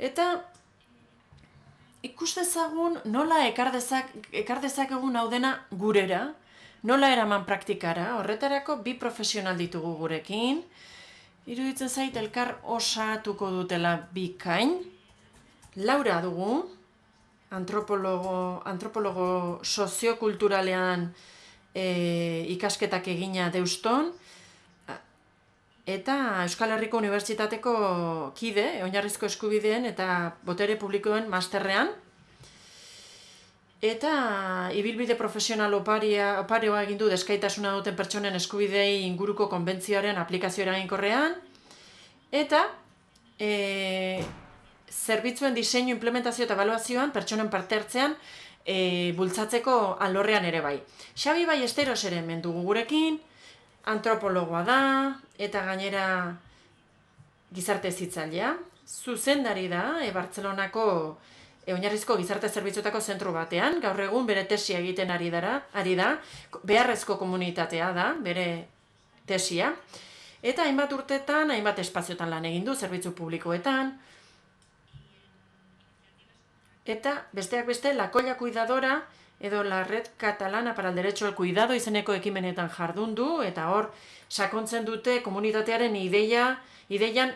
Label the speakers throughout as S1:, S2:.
S1: Eta ikus dezagun nola ekar dezakegun hau dena gurera, nola eraman praktikara. Horretarako bi profesional ditugu gurekin. Iruditzen zait elkar osatuko dutela bikain. Laura dugu, antropologo soziokulturalean ikasketak egina Deuston, eta Euskal Herriko Unibertsitateko kide, oinarrizko eskubideen eta botere publikoen masterrean. Eta ibilbide profesional oparoa egin du deskaitasuna duten pertsonen eskubidei inguruko konbentzioaren aplikazio eraginkorrean. Eta zerbitzuen diseinu, implementazio eta ebaluazioan pertsonen parte hartzean bultzatzeko alorrean ere bai. Xabi Ballesteros ere hemen dugu gurekin, antropologoa da, eta gainera gizarte hezitzailea. Zuzendari da, Bartzelonako oinarrizko gizarte zerbitzuetako zentro batean, gaur egun bere tesia egiten ari da, beharrezko komunitatea da, bere tesia. Eta hainbat urtetan, hainbat espaziotan lan egin du, zerbitzu publikoetan. Eta besteak beste, La Colla Cuidadora edo la Red Catalana para el Derecho al Cuidado izeneko ekimenetan jardun du, eta hor sakontzen dute komunitatearen ideian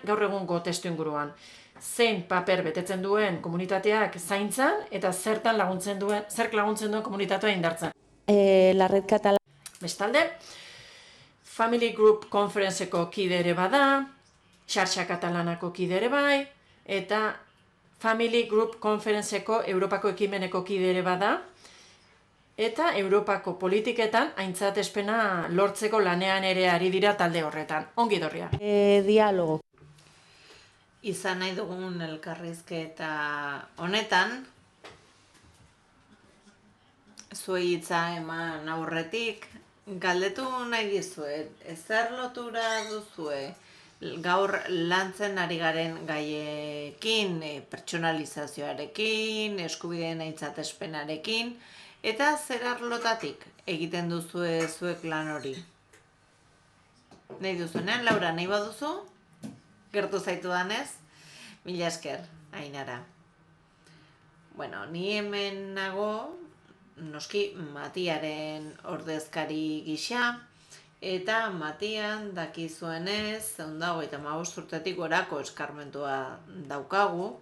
S1: gaur egungo testu inguruan. Zein paper betetzen duen komunitateak zaintzan, eta zerk laguntzen duen komunitatea indartzen.
S2: La Red Catalana.
S1: Bestalde, Family Group Conferenceko kide ere bada, Xarxa Katalanako kide ere bai, eta Family Group Conferenceko Europako ekimeneko kide ere bada, eta Europako politiketan aintzatespena lortzeko lanean ere ari dira talde horretan. Ongi dorria.
S2: Dialogo.
S3: Izan nahi dugun elkarrizketa honetan, zuei hitza eman aurretik, galdetu nahi dizuet, zer lotura duzue gaur lantzen ari garen gaiekin, pertsonalizazioarekin, eskubideen aintzatespenarekin, eta zer arlotatik egiten duzue zuek lan hori? Nahi duzunean, Laura, nahi baduzu? Gertu zaitu danez? Mila esker, Ainara. Bueno, ni hemen nago, noski Matiaren ordezkari gisa, eta Matian dakizuenez, 125 urtetik gorako eskarmentua daukagu,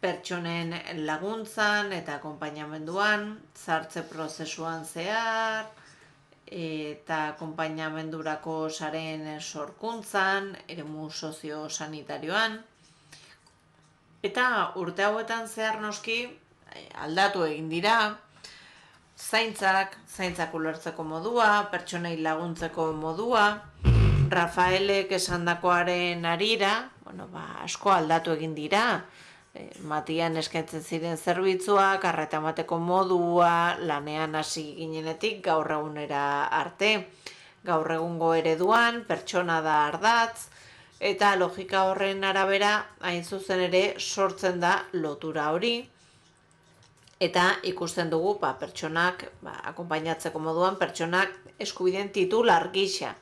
S3: pertsonen laguntzan eta akonpainamenduan, sartze prozesuan zehar, eta akonpainamendurako saren sorkuntzan, eremu sozio-sanitarioan. Eta urte hauetan zehar noski aldatu egin dira, zaintzak ulertzeko modua, pertsonei laguntzeko modua, Rafaelek esandakoaren harira, asko aldatu egin dira, Matian eskaintzen ziren zerbitzuak, arreta emateko modua, lanean hasi ginenetik gaur egunera arte. Gaur egungo ereduan, pertsona da ardatz, eta logika horren arabera, hain zuzen ere, sortzen da lotura hori. Eta ikusten dugu, pertsonak, akonpainatzeko moduan, pertsonak eskubideen titular gisa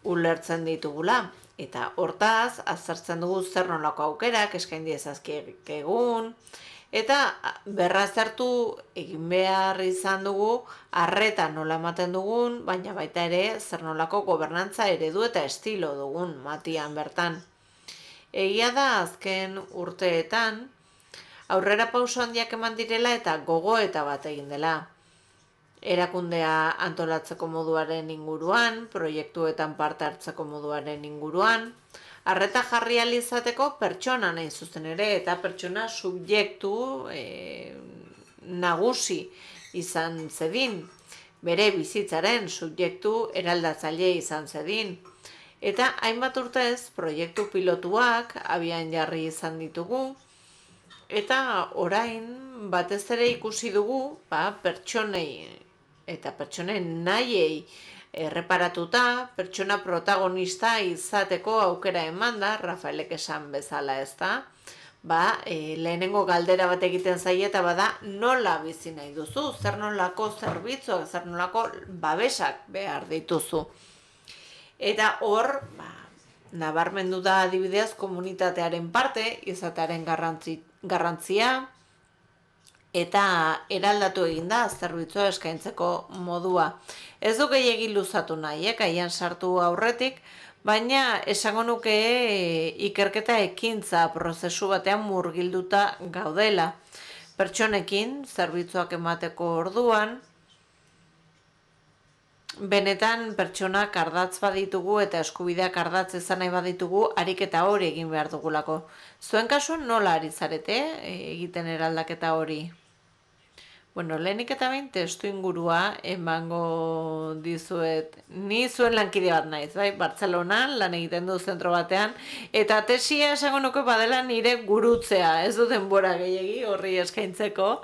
S3: ulertzen ditugula. Eta hortaz, aztertzen dugu zer nolako aukerak, eskain diezazkiegun, eta berraztertu egin behar izan dugu, arreta nola ematen dugun, baina baita ere zer nolako gobernantza eredu eta estilo dugun Matian bertan. Egia da azken urteetan, aurrera pauso handiak eman direla eta gogoeta bat egin dela. Erakundea antolatzeko moduaren inguruan, proiektuetan parte hartzeko moduaren inguruan, arreta jarri ahal izateko pertsona nahi zuzen ere, eta pertsona subjektu nagusi izan zedin, bere bizitzaren subjektu eraldatzaile izan zedin. Eta hainbat urtez proiektu pilotuak abian jarri izan ditugu, eta orain batez ere ikusi dugu pertsonei eta pertsonen nahiei erreparatuta, pertsona protagonista izateko aukera eman da, Rafaelek esan bezala ez da, lehenengo galdera bat egiten zaie eta bada nola bizi nahi duzu, zer nolako zerbitzuak, zer nolako babesak behar dituzu. Eta hor, nabarmendu da adibidez komunitatearen parte izatearen garrantzia, eta eraldatu egin da zerbitzua eskaintzeko modua. Ez du gehiegi luzatu nahi, kaian sartu aurretik, baina esango nuke ikerketa ekintza prozesu batean murgilduta gaudela. Pertsonekin zerbitzuak emateko orduan, benetan pertsonak ardatz baditugu eta eskubideak ardatz izan nahi baditugu, ariketa hori egin behar dugulako. Zuen kasuan nola ari zarete egiten eraldaketa hori? Bueno, lehenik eta behin testu ingurua emango dizuet. Ni zuen lankide bat naiz, bai? Bartzelonan lan egiten du zentro batean, eta tesia esango nuke badela nire gurutzea, ez du denbora gehiegi horri eskaintzeko,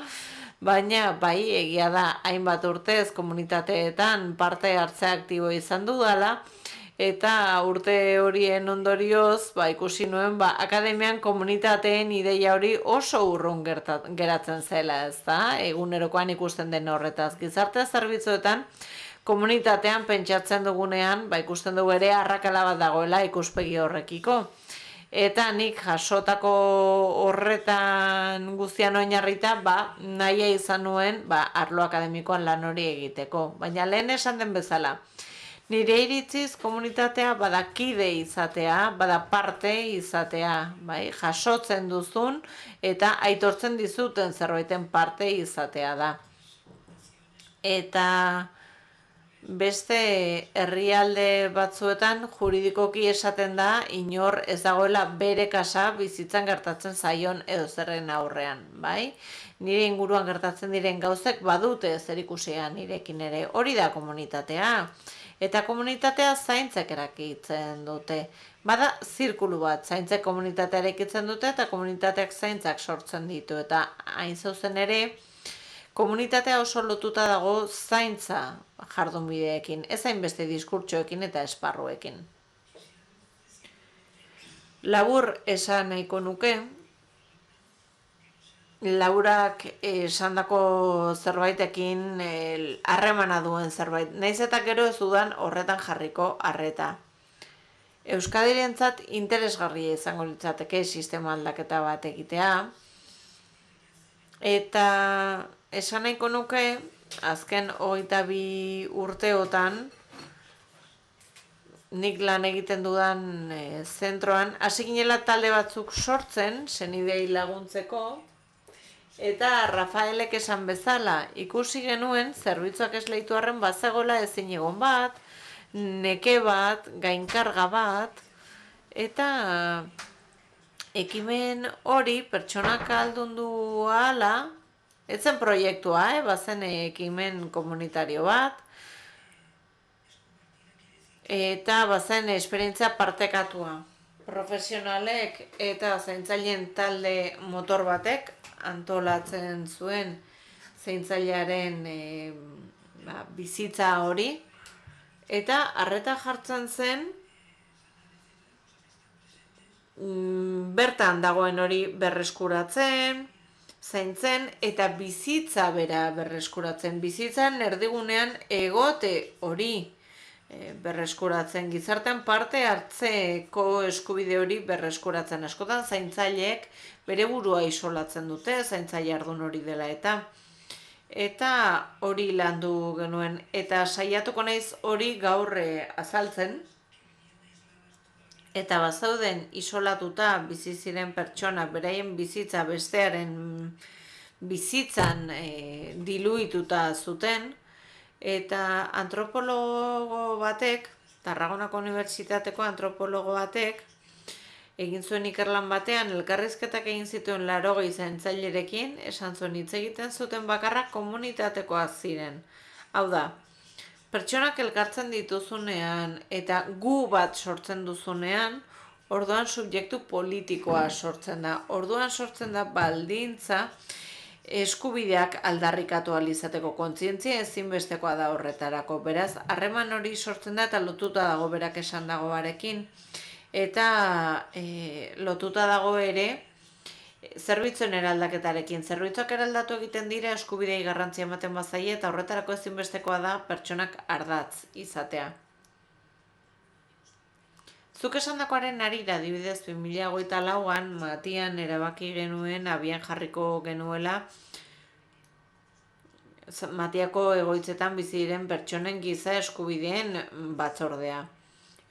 S3: baina bai egia da hainbat urtez komunitateetan parte hartze aktibo izan dudala, eta urte horien ondorioz ikusi nuen akademian komunitateen ideia hori oso urrun geratzen zela, ezta? Egunerokoan ikusten den horretaz. Gizarte zerbitzuetan komunitatean pentsatzen dugunean ikusten dugu ere arrakala bat dagoela ikuspegi horrekiko. Eta nik jasotako horretan guztian oinarrita nahia izan nuen arlo akademikoan lan hori egiteko. Baina lehen esan den bezala, nire iritziz komunitatea badakide izatea, bada parte izatea, jasotzen duzun eta aitortzen dizuten zerbaiten parte izatea da. Eta beste herrialde batzuetan juridikoki esaten da inor ez dagoela bere kasa bizitzan gertatzen zaion edo zerren aurrean, bai? Nire inguruan gertatzen diren gauzek badute zerikusia nirekin ere, hori da komunitatea. Eta komunitatea zaintzak erakitzen dute. Bada zirkulu bat, zaintzak komunitatea erakitzen dute eta komunitateak zaintzak sortzen ditu. Eta hain zuzen ere, komunitatea oso lotuta dago zaintza jardunbideekin, ez hainbeste diskurtsoekin eta esparruekin. Labur esan nahiko nuke, Laurak esandako zerbaitekin harremana duen zerbait. Naiz eta gero ez dudan horretan jarriko arreta. Euskadirentzat interesgarria izango litzateke sistema aldaketa bat egitea. Eta esan nahiko nuke, azken 22 urteotan, nik lan egiten dudan zentroan, hasi ginela talde batzuk sortzen, senidei laguntzeko, eta Rafaelek esan bezala, ikusi genuen zerbitzuak esleitu arren bazegola ezin egon bat, neke bat, gainkarga bat, eta ekimen hori pertsonak aldundu ahala, etzen proiektua, bazen ekimen komunitario bat, eta bazen esperientzia partekatua. Profesionalek eta zaintzaileen talde motor batek antolatzen zuen zaintzailearen bizitza hori, eta arreta jartzen zen bertan dagoen hori berreskuratzen, zaintzen eta bizitza bera berreskuratzen. Bizitzan erdigunean egote hori berreskuratzen, gizartean parte hartzeko eskubide hori berreskuratzen. Askotan zaintzaileek bere burua isolatzen dute, zaintzaile jardun hori dela eta hori landu genuen. Eta saiatuko naiz hori gaur azaltzen. Eta bazauden isolatuta bizi ziren pertsonak beraien bizitza bestearen bizitzan diluituta zuten, eta antropologo batek, Tarragonako Unibertsitateko antropologo batek, egin zuen ikerlan batean elkarrizketak egin zituen 80 zaintzailerekin, esan zuen hitz egiten zuten bakarrak komunitatekoak ziren. Hau da, pertsonak elkartzen dituzunean eta gu bat sortzen duzunean, orduan subjektu politikoa sortzen da. Orduan sortzen da baldintza eskubideak aldarrikatu ahal izateko, kontzientzia ezinbestekoa da horretarako. Beraz, harreman hori sortzen da eta lotuta dago berak esan dagoarekin. Eta lotuta dago ere zerbitzuen eraldaketarekin. Zerbitzuak eraldatu egiten dira eskubidei garrantzia ematen bazaie eta horretarako ezinbestekoa da pertsonak ardatz izatea. Zuk esandakoaren harira, adibidez 2024an Matian erabaki genuen abian jarriko genuela Matiako egoitzetan bizi diren pertsonen giza eskubideen batzordea.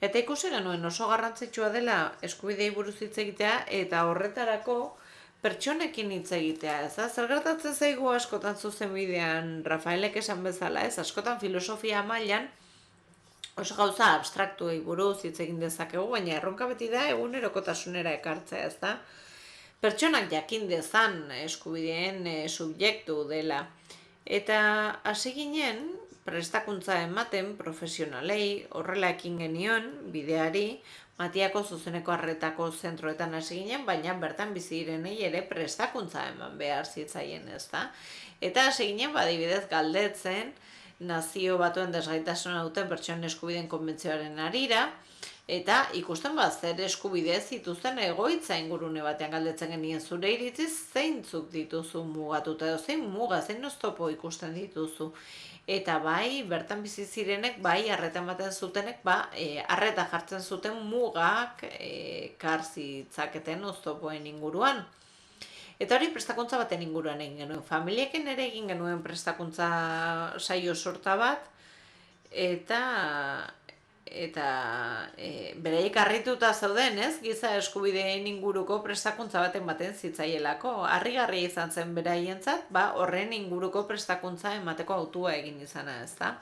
S3: Eta ikusi genuen oso garrantzitsua dela eskubidei buruz hitz egitea eta horretarako pertsonekin hitz egitea, ez da? Zer gertatzen zaigu askotan zuzenbidean Rafaelek esan bezala, ez? Askotan filosofia mailan oso gauza abstraktuei buruz hitz egin dezakegu, baina erronka beti da egunerokotasunera ekartzea, ez da? Pertsonak jakin dezan eskubideen subjektu dela. Eta hasi ginen prestakuntza ematen profesionalei horrela ekin genion bideari Matiako zuzeneko arretako zentroetan hasi ginen, baina bertan bizi direnei ere prestakuntza eman behar zitzaien, ez da? Eta hasi ginen adibidez galdetzen Nazio Batuen desgaitasuna duten pertsonen eskubideen konbentzioaren harira, eta ikusten zer eskubide zituzten egoitza ingurune batean galdetzen genien zure iritziz zeintzuk dituzu mugatuta edo zein muga, zein oztopo ikusten dituzu. Eta bai, bertan bizi zirenek, bai, arreta ematen zutenek, arreta jartzen zuten mugak ekar zitzaketen oztopoen inguruan. Eta hori prestakuntza baten inguruan egin genuen. Familiekin ere egin genuen prestakuntza saio sorta bat, eta beraiek harrituta zauden, ez? Giza eskubideen inguruko prestakuntza baten zitzaielako. Harrigarria izan zen beraientzat, horren inguruko prestakuntza emateko hautua egin izana, ez da?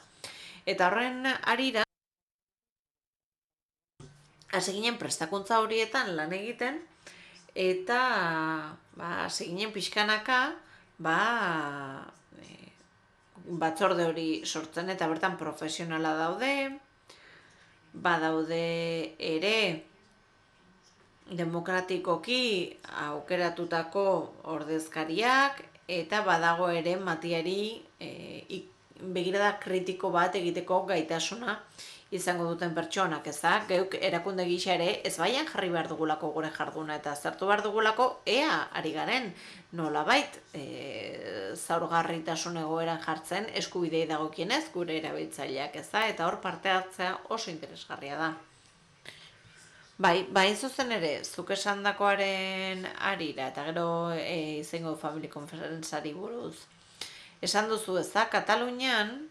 S3: Eta horren harira, hasi ginen prestakuntza horietan lan egiten, eta hasi ginen pixkanaka, batzorde hori sortzen, eta bertan profesionala daude, badaude ere demokratikoki aukeratutako ordezkariak, eta badago ere Matiari begirada kritiko bat egiteko gaitasuna izango duten pertsonak, ez da? Geuk erakunde gisa ere ez baian jarri behar dugulako gure jarduna eta zertu behar dugulako ea ari garen nolabait zaurgarritasun egoeran jartzen eskubidei dagokienez gure erabiltzaileak, ez da? Eta hor parte hartzea oso interesgarria da. Bai zuzen ere, zuk esandakoaren harira eta gero izango Family Conferenceari buruz. Esan duzu, ez da, Katalunian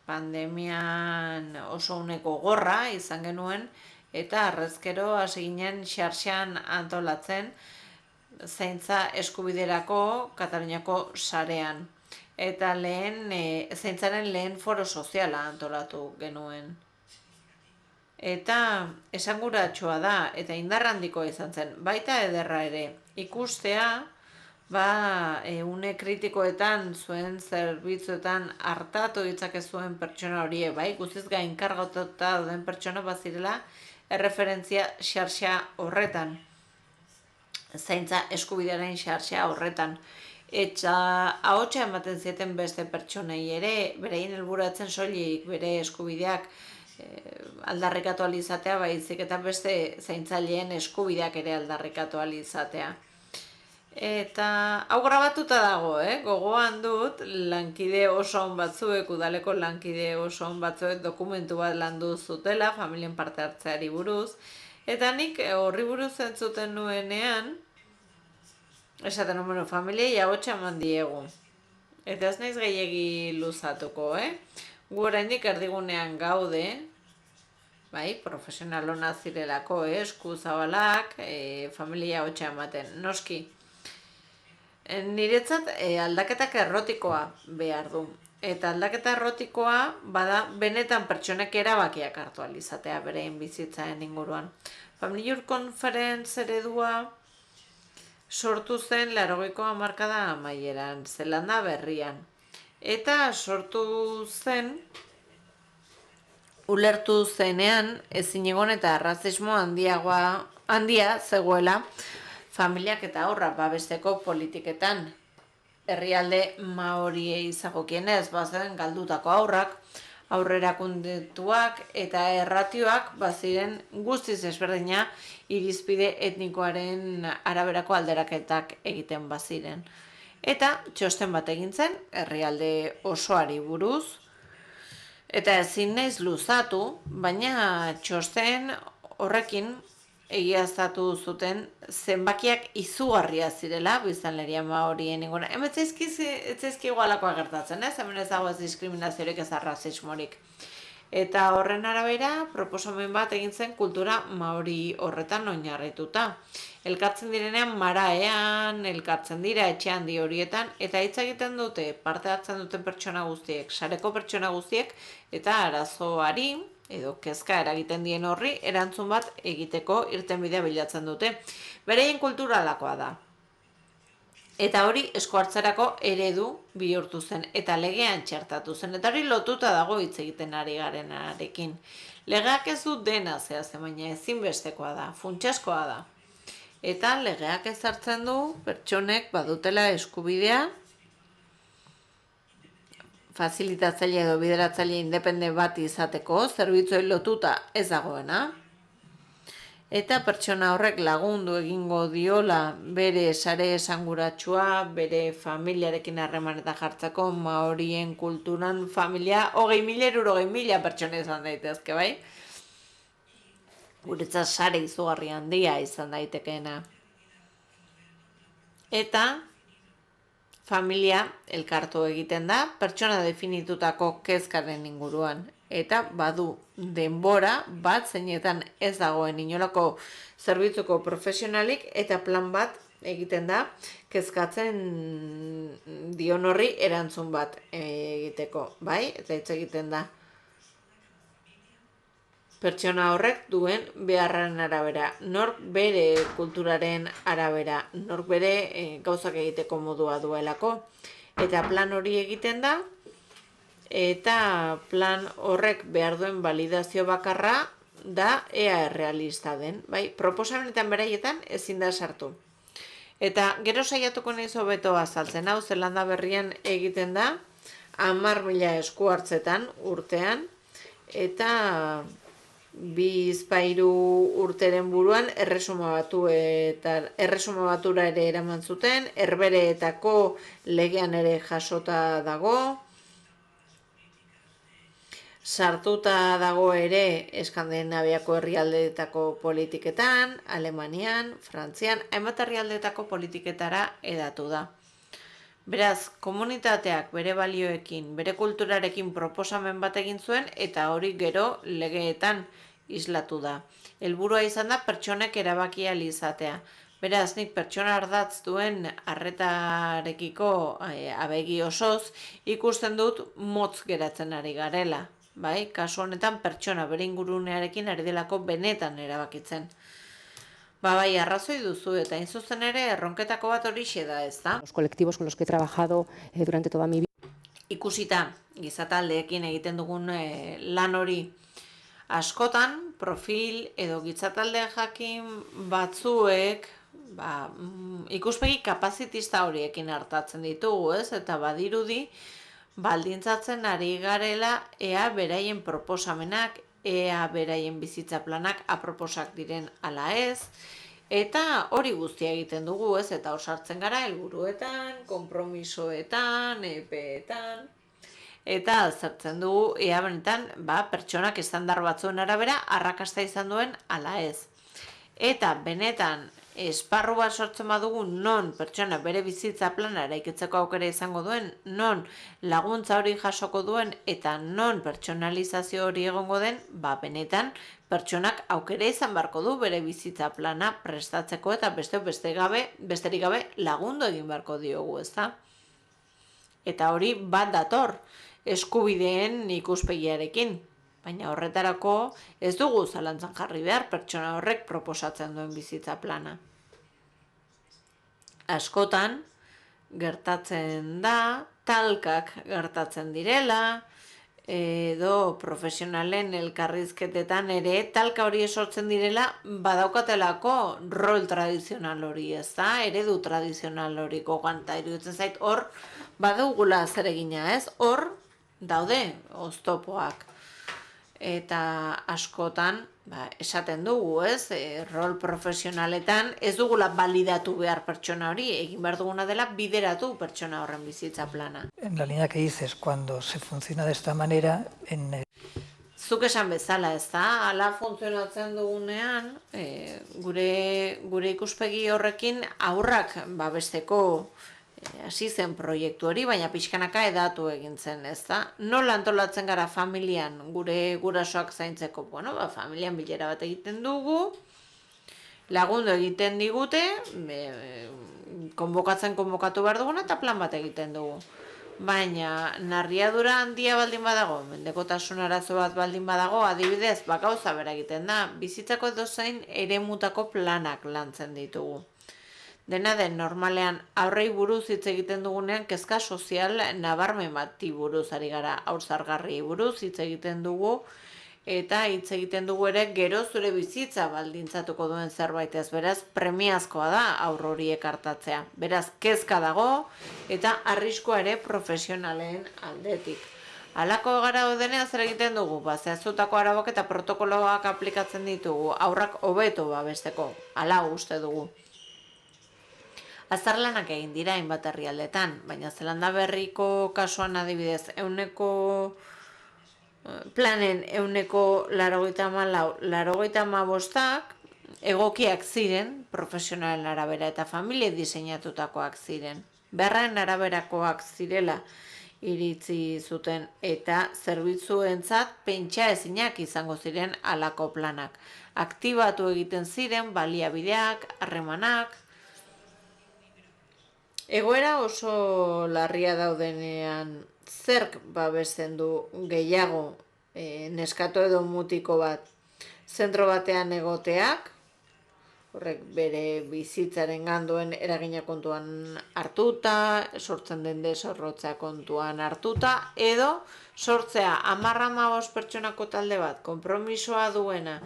S3: pandemian oso uneko gorra izan genuen, eta arrezkero hasi ginen xarxan antolatzen zaintza eskubiderako Kataluniako sarean. Eta zaintzaren lehen foro soziala antolatu genuen. Eta esanguratsua da, eta indarrandikoa izan zen, baita ederra ere, ikustea, une kritikoetan zuen zerbitzuetan hartatu ditzake zuen pertsona horiek, guztiz gainkargatuta dauden pertsona bazirela erreferentzia xarxa horretan, zaintza eskubidearen xarxa horretan. Eta ahotsa ematen zieten beste pertsonei ere, bereien helburatzen soilik bere eskubideak aldarrikatu alizatea, baizik eta beste zaintzaileen eskubideak ere aldarrikatu alizatea. Eta hau grabatuta dago, gogoan dut lankide oso on batzuek, udaleko lankide oso on batzuek dokumentu bat landu zutela, familien parte hartzeari buruz. Eta nik horri buruz entzuten nuenean, esaten nuen familiei ahotsa eman diegu. Eta ez naiz gehiegi luzatuko, Gu oraindik erdigunean gaude, profesional ona zirelako, esku zabalak, familia ahotsa ematen, noski. Niretzat aldaketak errotikoa behar du. Eta aldaketa errotikoa bada benetan pertsonek erabakiak hartu alizatea berein bizitzaen inguruan. Family Conference eredua sortu zen 80ko hamarkada amaieran, Zelanda Berrian. Eta sortu zen, ulertu zenean ezinegon eta arrazismo handia zegoela familiak eta haurrak babesteko politiketan. Herrialde Maoriei zagokienez bazen galdutako haurrak, aurrerakundetuak eta erratioak baziren guztiz ezberdina irizpide etnikoaren araberako alderaketak egiten baziren. Eta txosten bat egin zen herrialde osoari buruz, eta ezin naiz luzatu, baina txosten horrekin egiaztatu zuten zenbakiak izugarria zirela biztanleria maorien inguruen. Hemen ez zaizkigu alakoa gertatzen, ez? Hemen ez dago ez diskriminaziorik ez arrazismorik. Eta horren arabera, proposamen bat egin zen kultura maori horretan oinarrituta. Elkartzen direnean maraean, elkartzen dira etxe handi horietan, eta hitz egiten dute, parte hartzen duten pertsona guztiek, sareko pertsona guztiek, eta arazoari, edo kezka eragiten dien horri, erantzun bat egiteko irtenbidea bilatzen dute. Bereien kulturalakoa da. Eta hori esku hartzerako eredu bihurtu zen, eta legean txertatu zen, eta hori lotuta dago hitz egiten ari garenarekin. Legeak ez du dena zehazten, baina ezinbestekoa da, funtsezkoa da. Eta legeak ezartzen du pertsonek badutela eskubidea, fasiltatzaile edo bideratzaile independe bat izateko, zerbitzuei lotuta ez dagoena. Eta pertsona horrek lagundu egingo diola bere sare esanguratsua, bere familiarekin harremanetan jartzeko, maorien kulturan familia 20.000, 60.000 pertsona izan daitezke, bai? Guretzat sare izugarri handia izan daitekeena. Eta familia elkartu egiten da, pertsona definitutako kezkaren inguruan. Eta badu denbora bat zeinetan ez dagoen inolako zerbitzuko profesionalik eta plan bat egiten da kezkatzen dion horri erantzun bat egiteko, bai? Eta hitz egiten da pertsona horrek duen beharraren arabera, nork bere kulturaren arabera, nork bere gauzak egiteko modua duelako. Eta plan hori egiten da, eta plan horrek behar duen validazio bakarra da ea realista den, bai? Proposamenetan beraietan ezin da sartu. Eta gero saiatuko naiz hobeto azaltzen, hau Zelanda Berrian egiten da 10.000 esku hartzetan urtean, eta 2-3 urteren buruan erresuma batura ere eraman zuten, Herbehereetako legean ere jasota dago, sartuta dago ere Eskandinaviako herrialdeetako politiketan, Alemanian, Frantzian, hainbat herrialdeetako politiketara hedatu da. Beraz, komunitateak bere balioekin, bere kulturarekin proposamen bat egin zuen, eta hori gero legeetan islatu da. Helburua izan da pertsonek erabaki ahal izatea. Beraz, nik pertsona ardatz duen arretarekiko abegi osoz ikusten dut motz geratzen ari garela. Bai, kasu honetan pertsona bere ingurunearekin ari delako benetan erabakitzen. Bai, arrazoi duzu, eta zuzen ere erronketako bat horixe da, ez da?
S2: Los colectivos con los que he trabajado durante toda mi vida.
S3: Ikusita, gizataldeekin egiten dugun lan hori askotan, profil edo gizatalde jakin batzuek ikuspegi kapazitista horiekin hartatzen ditugu, ez? Eta badirudi, baldintzatzen ari garela ea beraien proposamenak, ea beraien bizitza planak aproposak diren ala ez, eta hori guztia egiten dugu, ez? Eta hor sartzen gara helburuetan, konpromisoetan, epeetan, eta aztertzen dugu ea benetan pertsonak estandar batzuen arabera arrakasta izan duen ala ez. Eta benetan esparru bat sortzen badugu non pertsona bere bizitza plana eraikitzeko aukera izango duen, non laguntza hori jasoko duen eta non pertsonalizazio hori egongo den, benetan pertsonak aukera izan beharko du bere bizitza plana prestatzeko eta besterik gabe lagundu egin beharko diogu, ezta? Eta hori bat dator eskubideen ikuspegiarekin. Baina horretarako ez dugu zalantzan jarri behar pertsona horrek proposatzen duen bizitza plana. Askotan gertatzen da, talkak gertatzen direla, edo profesionalen elkarrizketetan ere talka hori sortzen direla badaukatelako rol tradizional hori, ez da? Eredu tradizional hori gogoan, eta iruditzen zait hor badugula zer egina, ez? Hor daude oztopoak. Eta askotan esaten dugu, ez? Rol profesionaletan ez dugula balidatu behar pertsona hori, egin behar duguna dela bideratu pertsona horren bizitza plana.
S4: En la línea que dices, cuando se funciona de esta manera,
S3: Zuk esan bezala, ez da, ala funtzionatzen dugunean, gure ikuspegi horrekin aurrak babesteko hasi zen proiektu hori, baina pixkanaka edatu egin zen, ez da. Nola antolatzen gara familian gure gurasoak zaintzeko? Bueno, familian bilera bat egiten dugu, lagundu egiten digute, konbokatu behar duguna eta plan bat egiten dugu. Baina, narriadura handia baldin badago, mendekotasun arazo bat baldin badago, adibidez, gauza bera egiten da, bizitzako edozein eremutako planak lantzen ditugu. Dena den, normalean, aurrei buruz hitz egiten dugunean, kezka sozial nabarmen bati buruz ari gara, haurtzargarri buruz hitz egiten dugu, eta hitz egiten dugu ere gero zure bizitza baldintzatuko duen zerbait ez, beraz premiazkoa da aur horiek hartatzea. Beraz kezka dago eta arriskua ere profesionalen aldetik. Halako gara denean zer egiten dugu? Zehaztutako arauak eta protokoloak aplikatzen ditugu, aurrak hobeto babesteko, hala uste dugu. Aztarlanak egin dira hainbat herrialdetan, baina Zelanda Berriko kasuan adibidez, planen 84, egokiak ziren, profesionalen arabera eta familie diseinatutakoak ziren. Beharren araberakoak zirela iritzi zuten eta zerbitzuentzat pentsa ezinak izango ziren halako planak. Aktibatu egiten ziren baliabideak, harremanak. Egoera oso larria daudenean zerk babesten du gehiago neskato edo mutiko bat zentro batean egoteak, horrek bere bizitzaren ganduen eragina kontuan hartuta, sortzen den desorrotzea kontuan hartuta, edo sortzea 10-15 pertsonako talde bat, konpromisoa duena,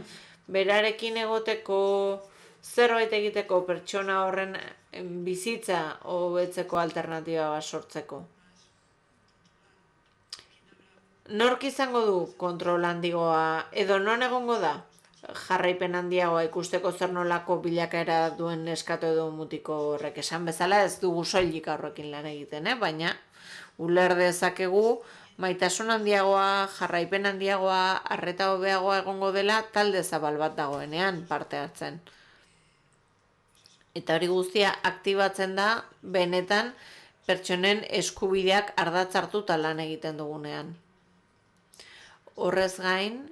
S3: berarekin egoteko zerbait egiteko pertsona horren bizitza hobetzeko alternatiba bat sortzeko. Nork izango du kontrol handigoa edo non egongo da jarraipen handiagoa ikusteko zer nolako bilakaera duen neskato edo mutiko horrek? Esan bezala ez dugu soilik aurrekin lan egiten, baina uler dezakegu maitasun handiagoa, jarraipen handiagoa, arreta hobeagoa egongo dela talde zabal bat dagoenean parte hartzen. Eta hori guztia aktibatzen da benetan pertsonen eskubideak ardatz hartuta lan egiten dugunean. Horrez gain,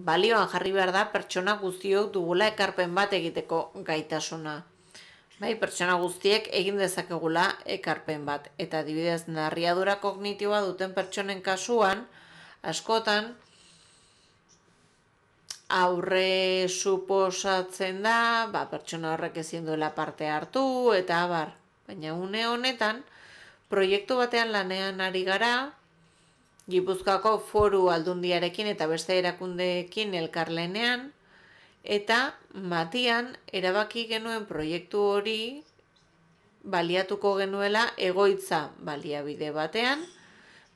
S3: balioan jarri behar da pertsona guztiok dugula ekarpen bat egiteko gaitasuna. Pertsona guztiek egin dezakegula ekarpen bat. Eta adibidez, narriadura kognitiboa duten pertsonen kasuan, askotan, aurre suposatzen da, pertsona horrek ezin duela parte hartu, eta abar. Baina une honetan, proiektu batean lanean ari gara, Gipuzkoako Foru Aldundiarekin eta beste erakundeekin elkarlanean, eta matian erabaki genuen proiektu hori baliatuko genuela egoitza baliabide batean,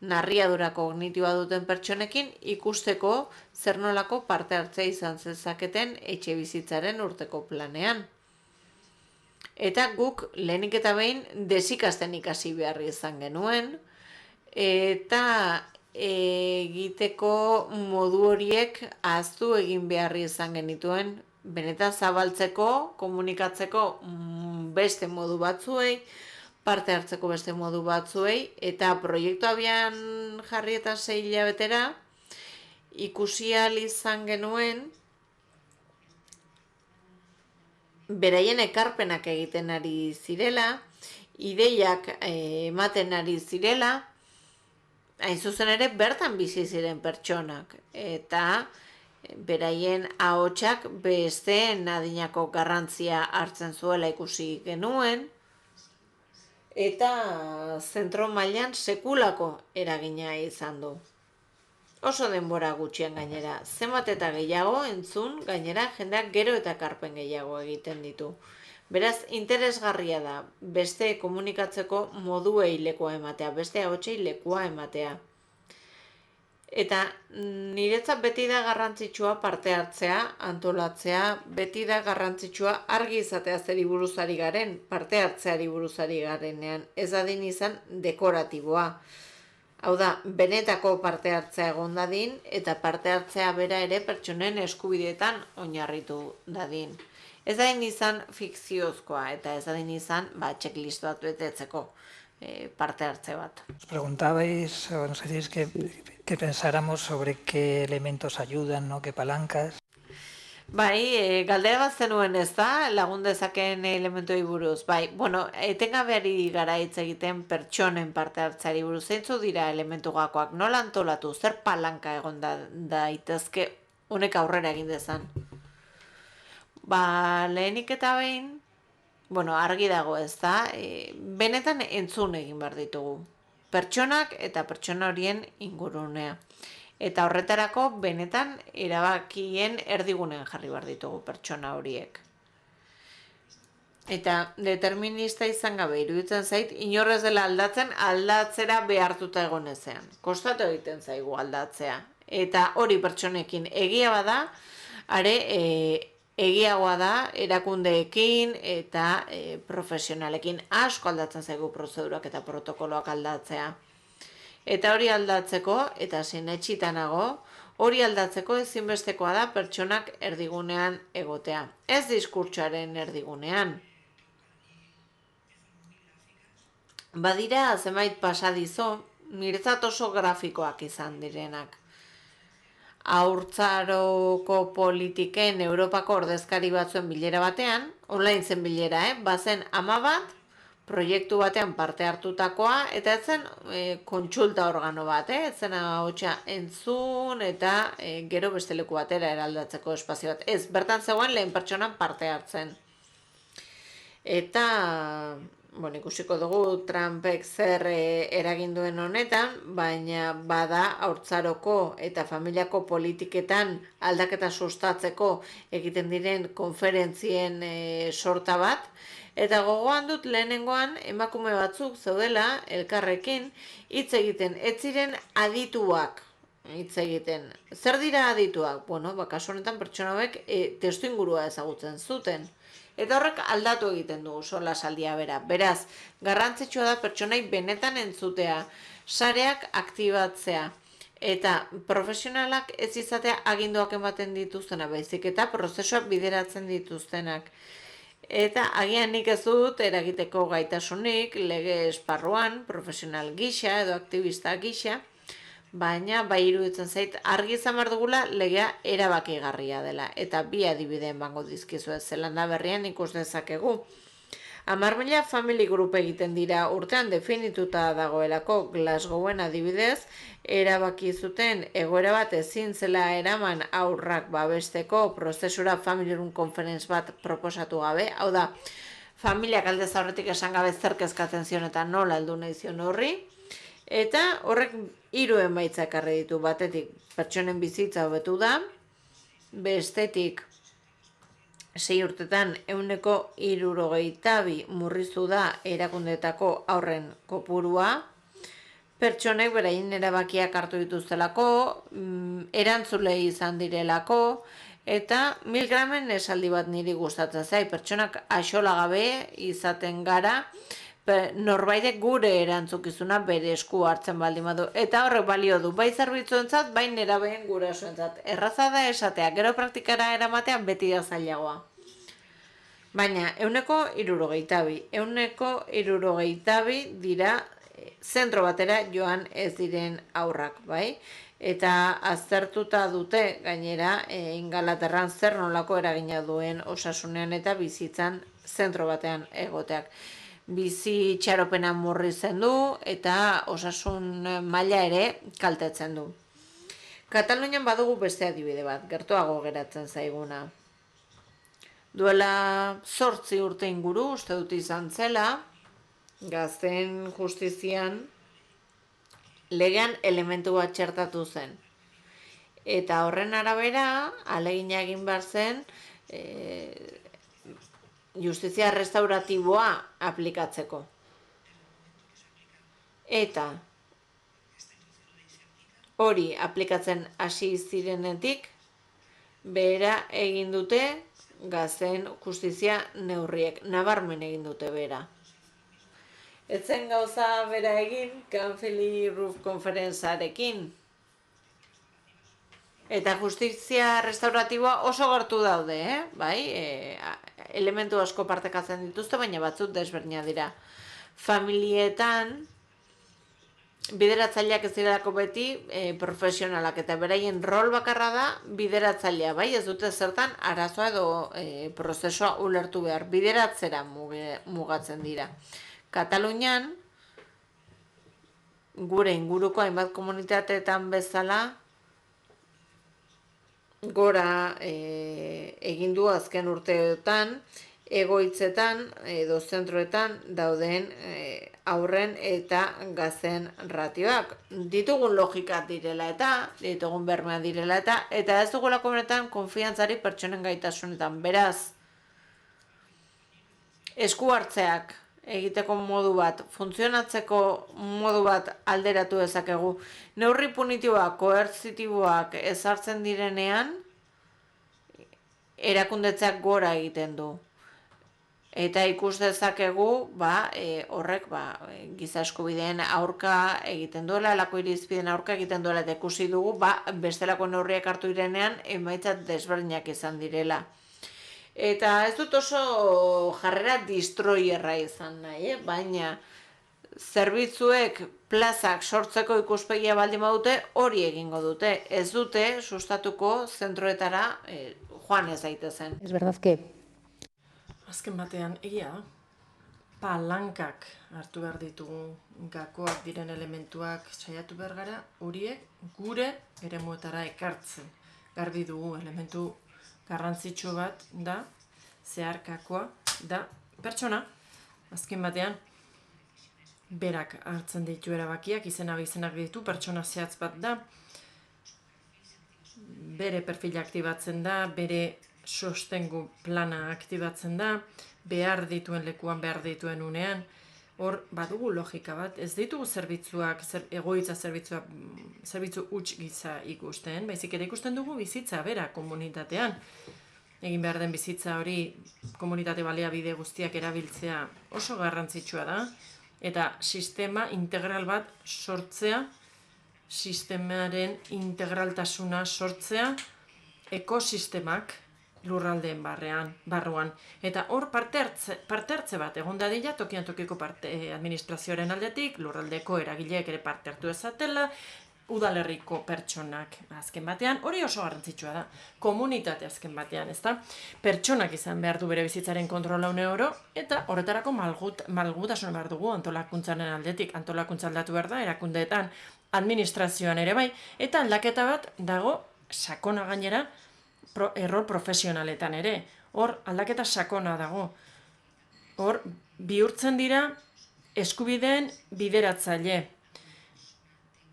S3: narriadura kognitiboa duten pertsonekin ikusteko zer nolako parte hartzea izan zezaketen etxe bizitzaren urteko planean. Eta guk lehenik eta behin desikasten ikasi behar izan genuen, eta egiteko modu horiek ahaztu egin behar izan genituen, benetan zabaltzeko, komunikatzeko beste modu batzuei, parte hartzeko beste modu batzuei, eta proiektu abian jarri eta 6 hilabetera ikusi ahal izan genuen beraien ekarpenak egiten ari zirela, ideiak ematen ari zirela, hain zuzen ere bertan bizi ziren pertsonak, eta beraien ahotsak besteen adinako garrantzia hartzen zuela ikusi genuen, eta zentro mailan sekulako eragina izan du. Oso denbora gutxian gainera, zenbat eta gehiago entzun, gainera jendeak gero eta ekarpen gehiago egiten ditu. Beraz, interesgarria da beste komunikatzeko moduei lekua ematea, beste ahotsei lekua ematea. Eta niretzat beti da garrantzitsua parte hartzea, antolatzea, beti da garrantzitsua argi izatea zeri buruzari garen, parte hartzeari buruzari garenean, ez adin izan dekoratiboa. Hau da, benetako parte hartzea egon dadin, eta parte hartzea bera ere pertsonen eskubideetan oinarritu dadin. Ez dadin izan fikziozkoa, eta ez dadin izan checklist bat betetzeko parte hartze bat.
S4: Nos preguntabais, o nos decís que pensáramos sobre qué elementos ayudan, ¿no? Qué palancas.
S3: Bai, galdera bat zenuen ez da, lagun dezaken elementuei buruz. Bai, bueno, etengabeari gara hitz egiten pertsonen parte hartzeari buruz. Zeintzu dira elementu gakoak, nola antolatu, zer palanka egon daitezke honek aurrera egin dezan? Lehenik eta behin, bueno, argi dago ez da, benetan entzun egin behar ditugu. Pertsonak eta pertsona horien ingurunea. Eta horretarako benetan erabakien erdigunean jarri behar ditugu pertsona horiek. Eta determinista izan gabe iruditzen zait, inorrez dela aldatzera behartuta egon ezean. Kostatu egiten zaigu aldatzea. Eta hori pertsonekin egia bada, egiagoa da erakundeekin eta profesionalekin asko aldatzen zaigu prozedurak eta protokoloak aldatzea. Eta hori aldatzeko, eta sinetxitanago, hori aldatzeko ezinbestekoa da pertsonak erdigunean egotea. Ez diskurtsoaren erdigunean. Badira zenbait pasadizo, niretzat oso grafikoak izan direnak. Haurtzaroko politiken Europako ordezkari batzuen bilera batean, online zen bilera, bazen 10 bat, proiektu batean parte hartutakoa, eta etzen kontsulta organo bat, etzen ahotsa entzun, eta gero beste leku batera eraldatzeko espazio bat. Ez, bertan zegoen lehen pertsonan parte hartzen. Eta, bueno, ikusiko dugu Trumpek zer eragin duen honetan, baina bada haurtzaroko eta familiako politiketan aldaketa sustatzeko egiten diren konferentzien sorta bat, eta gogoan dut lehenengoan emakume batzuk zeudela elkarrekin hitz egiten, ez ziren adituak hitz egiten. Zer dira adituak? Bueno, kasu honetan pertsona hauek testuingurua ezagutzen zuten. Eta horrek aldatu egiten du solasaldia bera. Beraz, garrantzitsua da pertsonai benetan entzutea, sareak aktibatzea, eta profesionalak ez izatea aginduak ematen dituztenak, baizik eta prozesuak bideratzen dituztenak. Eta agian nik ez dut eragiteko gaitasunik lege esparruan, profesional gisa edo aktivista gisa, baina bai iruditzen zait argi izan behar dugula legea erabakigarria dela. Eta bi adibide emango dizkizu ez, Zelanda Berrian ikus dezakegu. 10.000 family group egiten dira urtean definituta dagoelako Glasgowen adibidez, erabaki zuten egoera bat ezin zela eraman aurrak babesteko prozesura family room conference bat proposatu gabe. Hau da, familiak aldez aurretik esan gabe zer kezkatzen zion eta nola heldu nahi zion horri. Eta horrek 3 emaitza ekarri ditu, batetik pertsonen bizitza hobetu da, bestetik 6 urtetan 162 murriztu da erakundeetako haurren kopurua, pertsonek beraien erabakiak hartu dituztelako, erantzule izan direlako, eta 1000 gramen esaldi bat niri gustatzen zai, pertsonak axola gabe izaten gara, norbaitek gure erantzukizuna bere esku hartzen baldin badu. Eta horrek balio du, bai zerbitzuentzat, bai nerabeen gurasoentzat. Erraza da esatea, gero praktikara eramatean beti da zailagoa. Baina, 162, 162 dira zentro batera joan ez diren aurrak, bai? Eta aztertuta dute, gainera, Ingalaterran zer nolako eragina duen osasunean eta bizitzan zentro batean egoteak. Bizi txaropena murrizten du eta osasun maila ere kaltetzen du. Katalunian badugu beste adibide bat, gertuago geratzen zaiguna. Duela 8 urte inguru, uste dut izan zela, gazteen justizian legean elementu bat txertatu zen. Eta horren arabera, ahalegina egin behar zen, justizia restauratiboa aplikatzeko. Eta hori aplikatzen hasi zirenetik, behera egin dute gazteen justizia neurriek, nabarmen egin dute behera. Etzen gauza bera egin Canfili Roof konferentzarekin. Eta justizia restauratiboa oso gertu daude, bai? Elementu asko partekatzen dituzte, baina batzuk desberdinak dira. Familietan, bideratzaileak ez direlako beti profesionalak, eta beraien rol bakarra da bideratzailea, bai? Ez dute zertan arazoa edo prozesua ulertu behar, bideratzera mugatzen dira. Katalunian, gure inguruko hainbat komunitateetan bezala, gora egin du azken urteetan, egoitzetan edo zentroetan dauden haurren eta gazten ratioak. Ditugun logika direla eta, ditugun bermea direla eta ez dugulako benetan konfiantzari pertsonen gaitasunetan. Beraz, esku hartzeak egiteko modu bat, funtzionatzeko modu bat alderatu dezakegu. Neurri punitiboak, koertzitiboak ezartzen direnean, erakundetzeak gora egiten du. Eta ikus dezakegu, horrek giza eskubideen aurka egiten duela, lako irizpideen aurka egiten duela, eta ikusi dugu, bestelako neurriak hartu direnean, emaitzat desberdinak izan direla. Eta ez dut oso jarrera destroyerra izan nahi, baina zerbitzuek plazak sortzeko ikuspegia baldin badute hori egingo dute. Ez dute sustatuko zentroetara joan ez daitezen.
S2: Es verdad que
S1: Azken batean, egia, palankak hartu behar ditugu, gakoak diren elementuak saiatu behar gara, horiek gure eremuetara ekartzen. Garbi dugu elementu garrantzitsu bat da, zeharkakoa da pertsona, azken batean, berak hartzen ditu erabakiak, izenak ditu, pertsona zehatz bat da, bere perfila aktibatzen da, bere sostengu plana aktibatzen da, behar dituen lekuan, behar dituen unean, hor badugu logika bat, ez ditugu zerbitzuak, egoitza zerbitzu huts giza ikusten, baizik ere ikusten dugu bizitza bera komunitatean. Egin behar den bizitza hori komunitate baliabide guztiak erabiltzea oso garrantzitsua da, eta sistema integral bat sortzea, sistemaren integraltasuna sortzea, ekosistemak lurraldeen barruan. Eta hor parte hartze bat, egon dadila tokian tokiko administrazioaren aldetik, lurraldeko eragileek ere parte hartu ezatela, udalerriko pertsonak azken batean, hori oso garrantzitsua da, komunitate azken batean, ezta? Pertsonak izan behar du bere bizitzaren kontrola oro, eta horretarako malgutasun behar dugu antolakuntzaren aldetik, antolakuntza aldatu behar da, erakundeetan, administrazioan ere bai, eta aldaketa bat dago sakona gainera, errol profesionaletan ere, hor aldaketa sakona dago, hor bihurtzen dira eskubideen bideratzaile,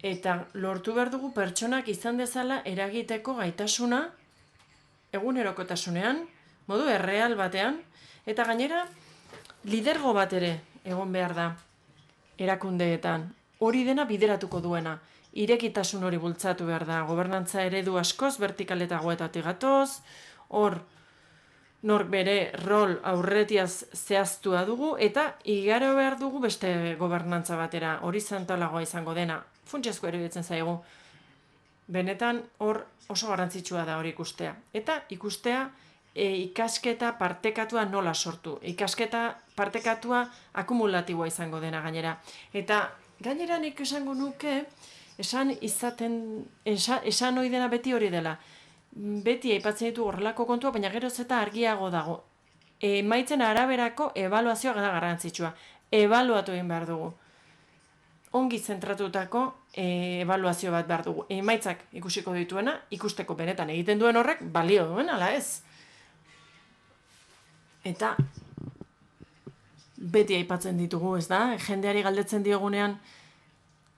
S1: eta lortu behar dugu pertsonak izan dezala eragiteko gaitasuna egunerokotasunean, modu erreal batean, eta gainera lidergo bat ere egon behar da erakundeetan. Hori dena bideratuko duena, irekitasun hori bultzatu behar da, gobernantza eredu askoz vertikaletagoetatik gatoz, hor nork bere rol aurretiaz zehaztua dugu, eta igaro behar dugu beste gobernantza batera, horizontalagoa izango dena, funtsezko eruditzen zaigu. Benetan hor oso garrantzitsua da hori ikustea. Eta ikustea ikasketa partekatua nola sortu. Ikasketa partekatua akumulatiboa izango dena gainera. Eta gainera nik esango nuke, esan ohi dena beti hori dela. Beti aipatzen ditu horrelako kontua, baina geroz eta argiago dago. Emaitzen araberako ebaluazioa da garrantzitsua. Ebaluatu egin behar dugu. Ongi zentratutako ebaluazio bat behar dugu. Emaitzak ikusiko dituena, ikusteko benetan egiten duen horrek, balio duen, ala ez? Eta beti aipatzen ditugu, ez da? Jendeari galdetzen diogunean,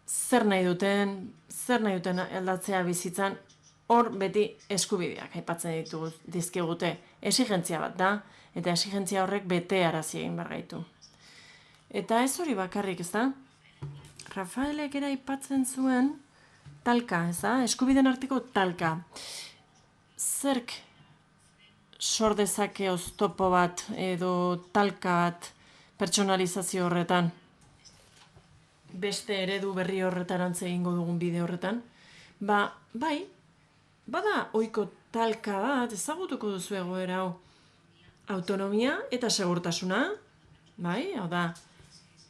S1: zer nahi duten aldatzea bizitzan, hor beti eskubideak aipatzen dizkigute. Exigentzia bat da, eta exigentzia horrek bete arazi egin behar gaitu. Eta ez hori bakarrik, ez da? Rafaelek ere aipatzen zuen talka, ez da? Eskubideen arteko talka. Zerk sor dezake oztopo bat edo talka bat pertsonalizazio horretan? beste eredu berri horretarantz egingo dugun bide horretan, bai, bada ohiko talka bat, ezagutuko duzu egoera hau, autonomia eta segurtasuna, bai, hau da,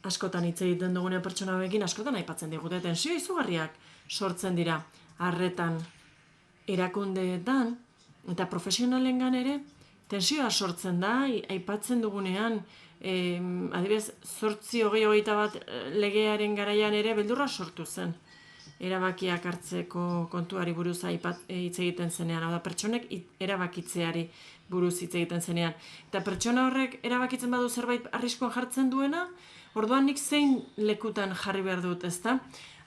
S1: askotan hitz egiten dugunean pertsona hauekin, askotan aipatzen digute, tensio izugarriak sortzen dira, arretan, erakundeetan, eta profesionalengan ere, tensioa sortzen da, aipatzen dugunean, adibidez, 8-21 legearen garaian ere beldurra sortu zen. Erabakiak hartzeko kontuari buruz hitz egiten zenean, hau da, pertsonek erabakitzeari buruz hitz egiten zenean. Eta pertsona horrek erabakitzen badu zerbait arriskuan jartzen duena, orduan nik zein lekutan jarri behar dut, ezta?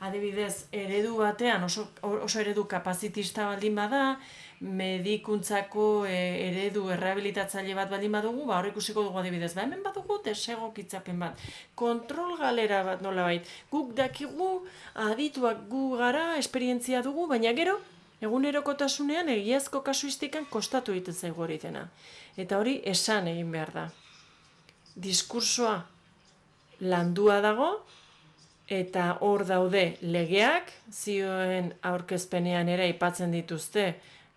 S1: Adibidez, eredu batean oso eredu kapazitista baldin bada, medikuntzako eredu errehabilitatzaile bat baldin badugu, hor ikusiko dugu adibidez, hemen badugu desegokitzapen bat, kontrol galera bat nolabait, guk dakigu, adituak gu gara, esperientzia dugu, baina gero, egunerokotasunean egiazko kasuistikan kostatu egiten zaigu hori dena. Eta hori esan egin behar da. Diskursoa landua dago, eta hor daude legeak, zioen aurkezpenean ere aipatzen dituzte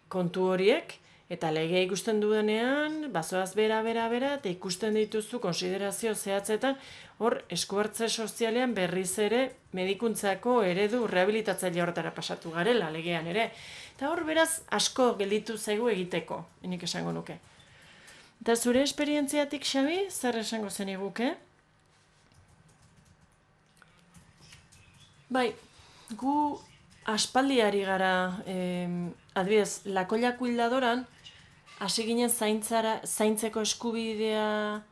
S1: kontu horiek, eta legea ikusten duenean, bazoaz bera, eta ikusten dituzu konsiderazio zehatzetan, hor eskuhartze sozialean berriz ere medikuntzako eredu rehabilitatzaile horretara pasatu garela legean ere. Eta hor beraz asko gelditu zaigu egiteko, nik esango nuke. Eta zure esperientziatik, Xabi, zer esango zen iguke? Bai, gu aspaldiari gara, adibidez, Lakolla Kuildadoran, hasi ginen zaintzeko eskubidea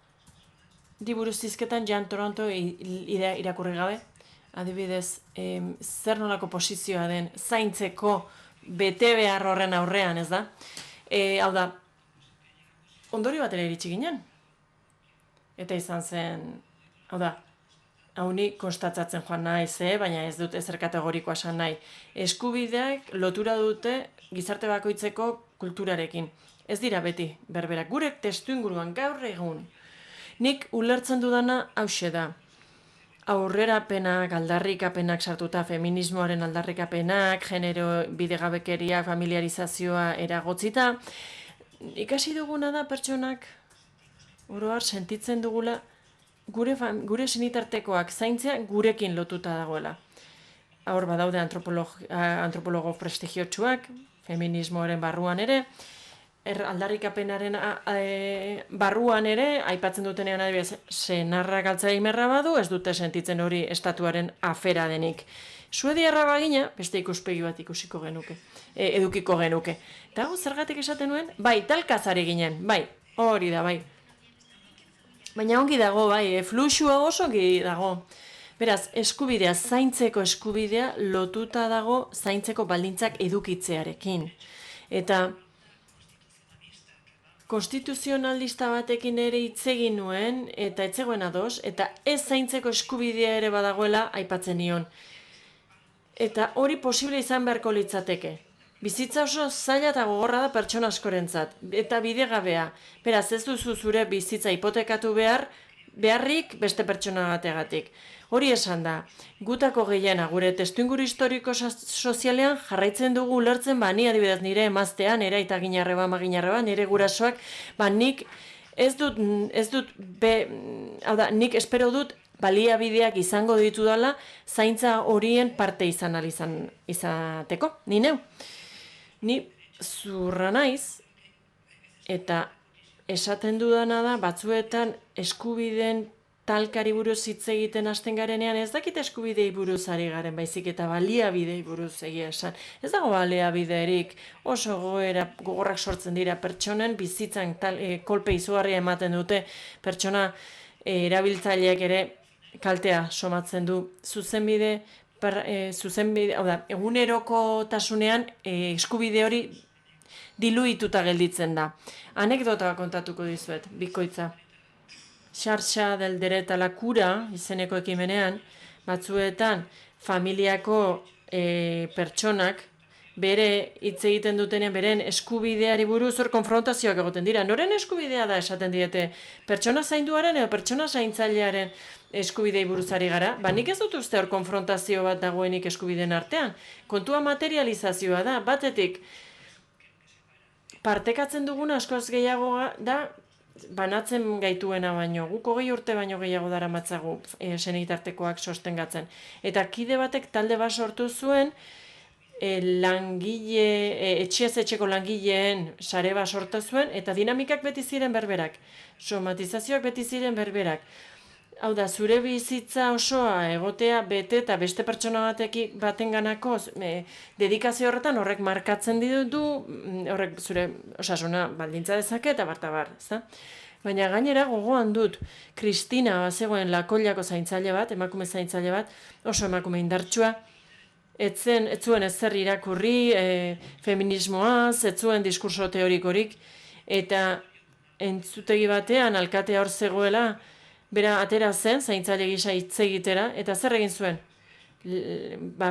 S1: diburuz hizketan Jan Toronto irakurri gabe. Adibidez, zer nolako posizioa den zaintzeko bete behar horren aurrean, ez da? Hau da, ondorio batera iritsi ginen. Eta izan zen, hau da, hau ni konstatzatzen joan naiz, baina ez dut ezer kategorikoa esan nahi. Eskubideak lotura dute gizarte bakoitzeko kulturarekin. Ez dira beti berberak. Gure testuinguruan gaur egun. Nik ulertzen dudana hauxe da. Aurrerapenak, aldarrikapenak sartuta, feminismoaren aldarrikapenak, genero bidegabekeria, familiarizazioa eragotzita. Ikasi duguna da pertsonak, oro har sentitzen dugula, gure senitartekoak zaintzea gurekin lotuta dagoela. Hor badaude antropologo prestigiotsuak, feminismoaren barruan ere, aldarrikapenaren barruan ere, aipatzen dutenean adibidez, senarra galtzea imerra badu, ez dute sentitzen hori estatuaren afera denik. Suediarra bagina, beste ikuspegi bat ikusiko genuke, edukiko genuke. Eta hau zergatik esaten nuen, bai, talkazari ginen, bai, hori da, bai. Baina ongi dago, bai, fluxua oso ongi dago. Beraz, eskubidea, zaintzeko eskubidea lotuta dago zaintzeko baldintzak edukitzearekin. Eta konstituzionalista batekin ere hitz egin nuen, eta ez zegoen ados, eta ez zaintzeko eskubidea ere badagoela aipatzen nion. Eta hori posible izan beharko litzateke. Bizitza oso zaila eta gogorra da pertsona askorentzat, eta bidegabea. Beraz, ez duzu zure bizitza hipotekatu beharrik beste pertsona bategatik. Hori esan da, gutako gehiena gure testuinguru historiko sozialean jarraitzen dugu ulertzen, ni adibidez nire emaztean, nire aita ginarreba, nire gurasoak, nik nik espero dut baliabideak izango ditudala zaintza horien parte izateko, ni neu. Ni zurra naiz, eta esaten dudana da, batzuetan eskubideen talkari buruz hitz egiten hasten garenean, ez dakit eskubidei buruz ari garen, baizik eta baliabidei buruz egia esan. Ez dago baliabiderik oso gogorrak sortzen dira pertsonen, bizitzan kolpe izugarria ematen dute, pertsona erabiltzaileak ere kaltea somatzen du zuzenbide, hau da, egunerokotasunean eskubide hori diluituta gelditzen da. Anekdota kontatuko dizuet, bikoitza. Xarxa del Dret a la Cura izeneko ekimenean, batzuetan familiako pertsonak bere hitz egiten dutenean beren eskubideari buruz hor konfrontazioak egoten dira. Noren eskubidea da esaten diete pertsona zainduaren edo pertsona zaintzailearen, eskubidei buruzari gara, nik ez dut uste hor konfrontazio bat dagoenik eskubideen artean. Kontua materializazioa da, batetik, partekatzen duguna askoz gehiago da, banatzen gaituena baino, guk 20 urte baino gehiago dara matzagu senitartekoak sostengatzen. Eta kide batek talde bat sortu zuen, etxez etxeko langileen sare bat sortu zuen, eta dinamikak beti ziren berberak, somatizazioak beti ziren berberak. Hau da, zure bizitza osoa egotea bete eta beste pertsona batenganako dedikazio horretan horrek markatzen ditu, horrek zure osasuna baldintza dezake eta bartabar, ezta? Baina gainera gogoan dut, Kristina zegoen Lakoilako zaintzaile bat, emakume zaintzaile bat, oso emakume indartsua, ez zuen ezer irakurri feminismoaz, ez zuen diskurso teorikorik, eta entzutegi batean alkatea hor zegoela, bera atera zen, zaintzaile gisa hitz egitera, eta zer egin zuen?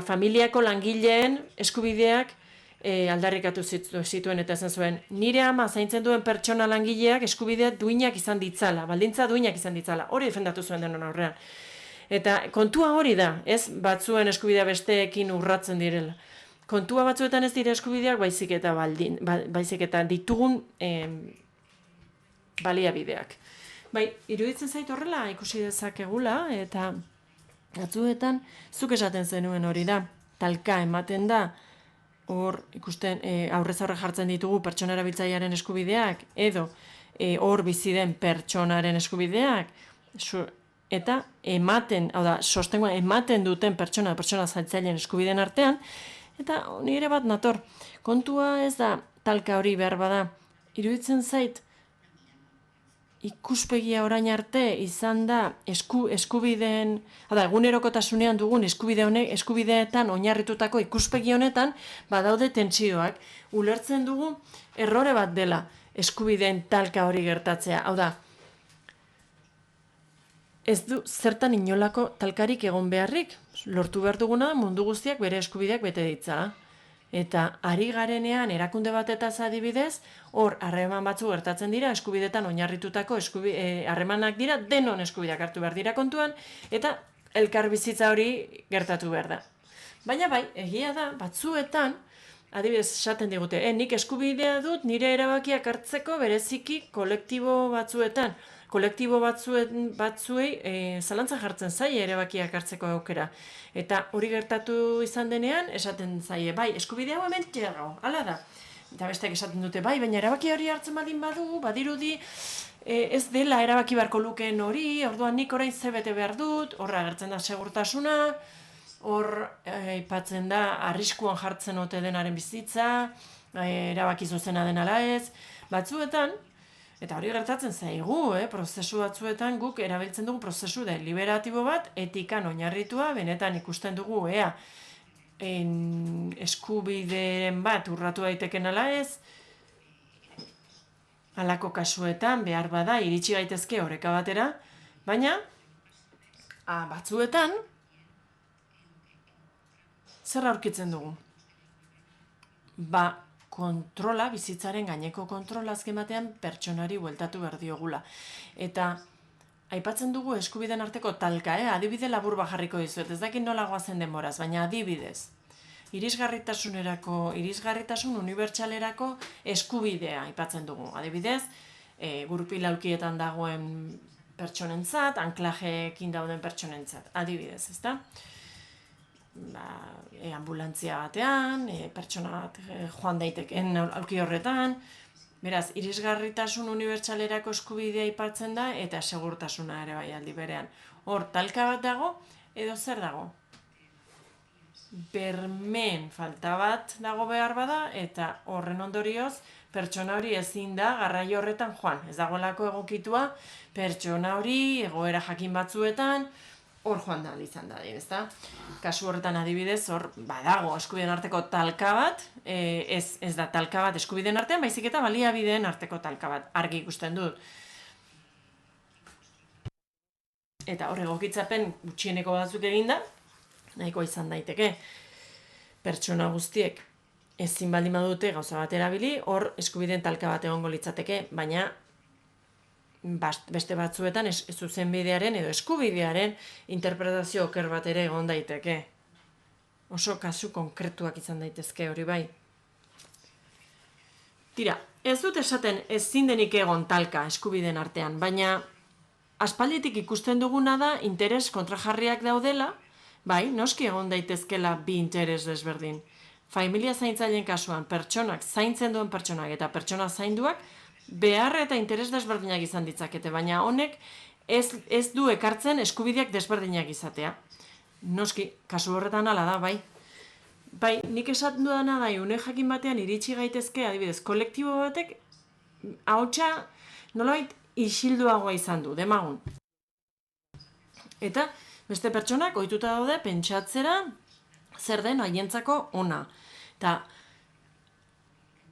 S1: Familiako langileen eskubideak aldarrikatu zituen eta esan zuen, nire ama zaintzen duen pertsona langileak eskubideak duinak izan ditzala, baldintza duinak izan ditzala, hori defendatu zuen denon aurrean. Eta kontua hori da, ez batzuen eskubidea besteekin urratzen direla. Kontua batzuetan ez dira eskubideak baizik eta ditugun baliabideak. Bai, iruditzen zait horrela ikusi dezakegula, eta batzuetan zuk esaten zenuen hori da, talka ematen da, hor ikusten aurrez aurre jartzen ditugu pertsona erabiltzailearen eskubideak, edo hor bizi den pertsonaren eskubideak, eta ematen, hau da, sostengoa ematen duten pertsona zaintzaileen eskubideen artean, eta nire bat nator, kontua ez da talka hori behar bada, iruditzen zait, ikuspegia orain arte izan da eskubideen, egunerokotasunean dugun eskubideetan oinarritutako ikuspegi honetan badaude tentsioak. Ulertzen dugu errore bat dela eskubideen talka hori gertatzea. Hau da, ez du zertan inolako talkarik egon beharrik, lortu behar duguna mundu guztiak bere eskubideak bete ditzala. Eta ari garenean erakunde batetaz adibidez, hor harreman batzu gertatzen dira, eskubidetan oinarritutako harremanak dira, denon eskubideak hartu behar dira kontuan, eta elkar bizitza hori gertatu behar da. Baina bai, egia da, batzuetan, adibidez esaten digute, nik eskubidea dut nire erabakiak hartzeko bereziki kolektibo batzuetan. Kolektibo batzuei zalantza jartzen zaie erabakiak hartzeko aukera. Eta hori gertatu izan denean, esaten zaie, bai, eskubidea hau hemen dago, hala da. Eta besteak esaten dute, bai, baina erabaki hori hartzen badirudi, ez dela erabaki beharko lukeen hori, orduan nik orain ze bete behar dut, horra agertzen da segurtasuna, hor aipatzen da arriskuan jartzen ote denaren bizitza, erabaki zuzena den ala ez, batzuetan, eta hori gertatzen zaigu, prozesu batzuetan guk erabiltzen dugu prozesu deliberatibo bat, etikan oinarritua, benetan ikusten dugu, eskubideren bat urratu daiteken ala ez, halako kasuetan behar bada iritsi gaitezke oreka batera, baina batzuetan zer aurkitzen dugu? Kontrola, bizitzaren gaineko kontrola azken batean pertsonari bueltatu behar diogula. Eta aipatzen dugu eskubideen arteko talka, adibide labur bajarriko dizuet, ez dakit nola goazen denboraz, baina adibidez. Irisgarritasun unibertsalerako eskubidea aipatzen dugu. Adibidez, gurpil aulkietan dagoen pertsonentzat, anklajeekin dauden pertsonentzat. Adibidez, ezta? Ambulantzia batean, pertsona bat joan daiteken aulki horretan. Beraz, irisgarritasun unibertsalerako eskubidea aipatzen da eta segurtasuna ere bai aldi berean. Hor, talka bat dago edo zer dago? Bermen falta bat dago behar bada eta horren ondorioz pertsona hori ezin da garraio horretan joan. Ez dagoelako egokitua pertsona hori egoera jakin batzuetan hor joan da izan da, ezta? Kasu horretan adibidez, hor badago eskubideen arteko talka bat, ez da talka bat eskubideen artean, baizik eta baliabideen arteko talka bat, argi ikusten dut. Eta hor egokitzapen gutxieneko batzuk eginda, nahiko izan daiteke. Pertsona guztiek ezin baldin badute gauza bat erabili, hor eskubideen talka bat egongo litzateke, baina beste batzuetan zuzenbidearen edo eskubidearen interpretazio oker bat ere egon daiteke. Oso kasu konkretuak izan daitezke hori bai. Tira, ez dut esaten ezin denik egon talka eskubideen artean, baina aspalditik ikusten duguna da interes kontrajarriak daudela, bai, noski egon daitezkela bi interes desberdin. Familia zaintzaileen kasuan, pertsonak, zaintzen duen pertsonak eta pertsona zainduak, behar eta interes desberdinak izan ditzakete, baina honek ez du ekartzen eskubideak desberdinak izatea. Noski, kasu horretan hala da, bai. Bai, nik esaten dudana da, une jakin batean iritsi gaitezke, adibidez, kolektibo batek, ahotsa nolabait isilduagoa izan du, demagun. Eta beste pertsonak ohituta daude pentsatzera zer den haientzako ona. Eta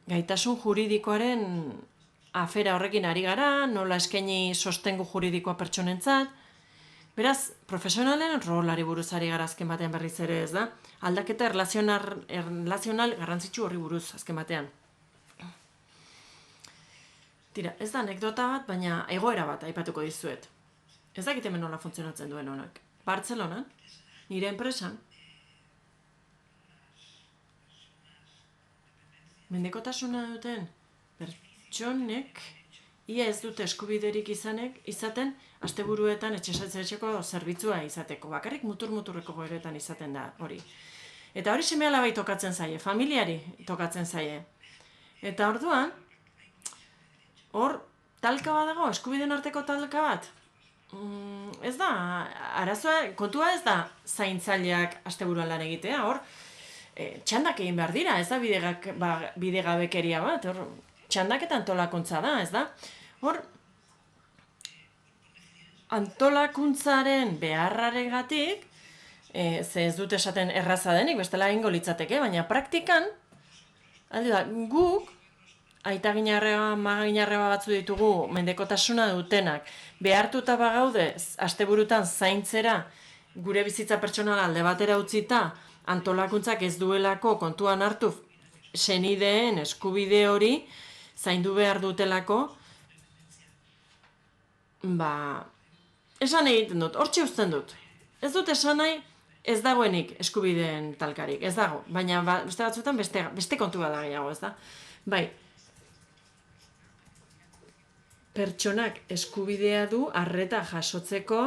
S1: gaitasun juridikoaren afera horrekin ari gara, nola eskaini sostengu juridikoa pertsonentzat. Beraz, profesionalen rolari buruz ari gara azken batean berriz ere, ez da? Aldaketa erlazional garrantzitsu horri buruz azken batean. Tira, ez da anekdota bat, baina egoera bat aipatuko dizuet. Ez dakit hemen nola funtzionatzen duen honak. Bartzelonan, nire enpresan, mendekotasuna duten pertsonek ia ez dute eskubiderik izaten asteburuetan etxeko zerbitzua izateko. Bakarrik mutur-muturreko goeretan izaten da hori. Eta hori seme-alabai tokatzen zaie, familiari tokatzen zaie. Eta orduan, hor talka bat dago, eskubideen arteko talka bat. Ez da, arazoa, kontua ez da zaintzaileak asteburuan lan egitea, hor txandak egin behar dira, ez da bidegabekeria bat, hor txandak eta antolakuntza da, ez da? Hor, antolakuntzaren beharraregatik, ze ez dut esaten erraza denik, bestela egingo litzateke, baina praktikan, guk, aita ginarreba, maga ginarreba batzu ditugu, mendekotasuna dutenak, behartuta bagaude, asteburutan zaintzera, gure bizitza pertsonala alde batera utzita, antolakuntzak ez duelako kontuan hartu senideen eskubide hori, zaindu behar dutelako, esan egiten dut, hortxe uzten dut. Ez dut esan nahi, ez dagoenik eskubideen talkarik, ez dago, baina beste batzuetan beste kontua da gehiago, ez da? Bai, pertsonak eskubidea du arreta jasotzeko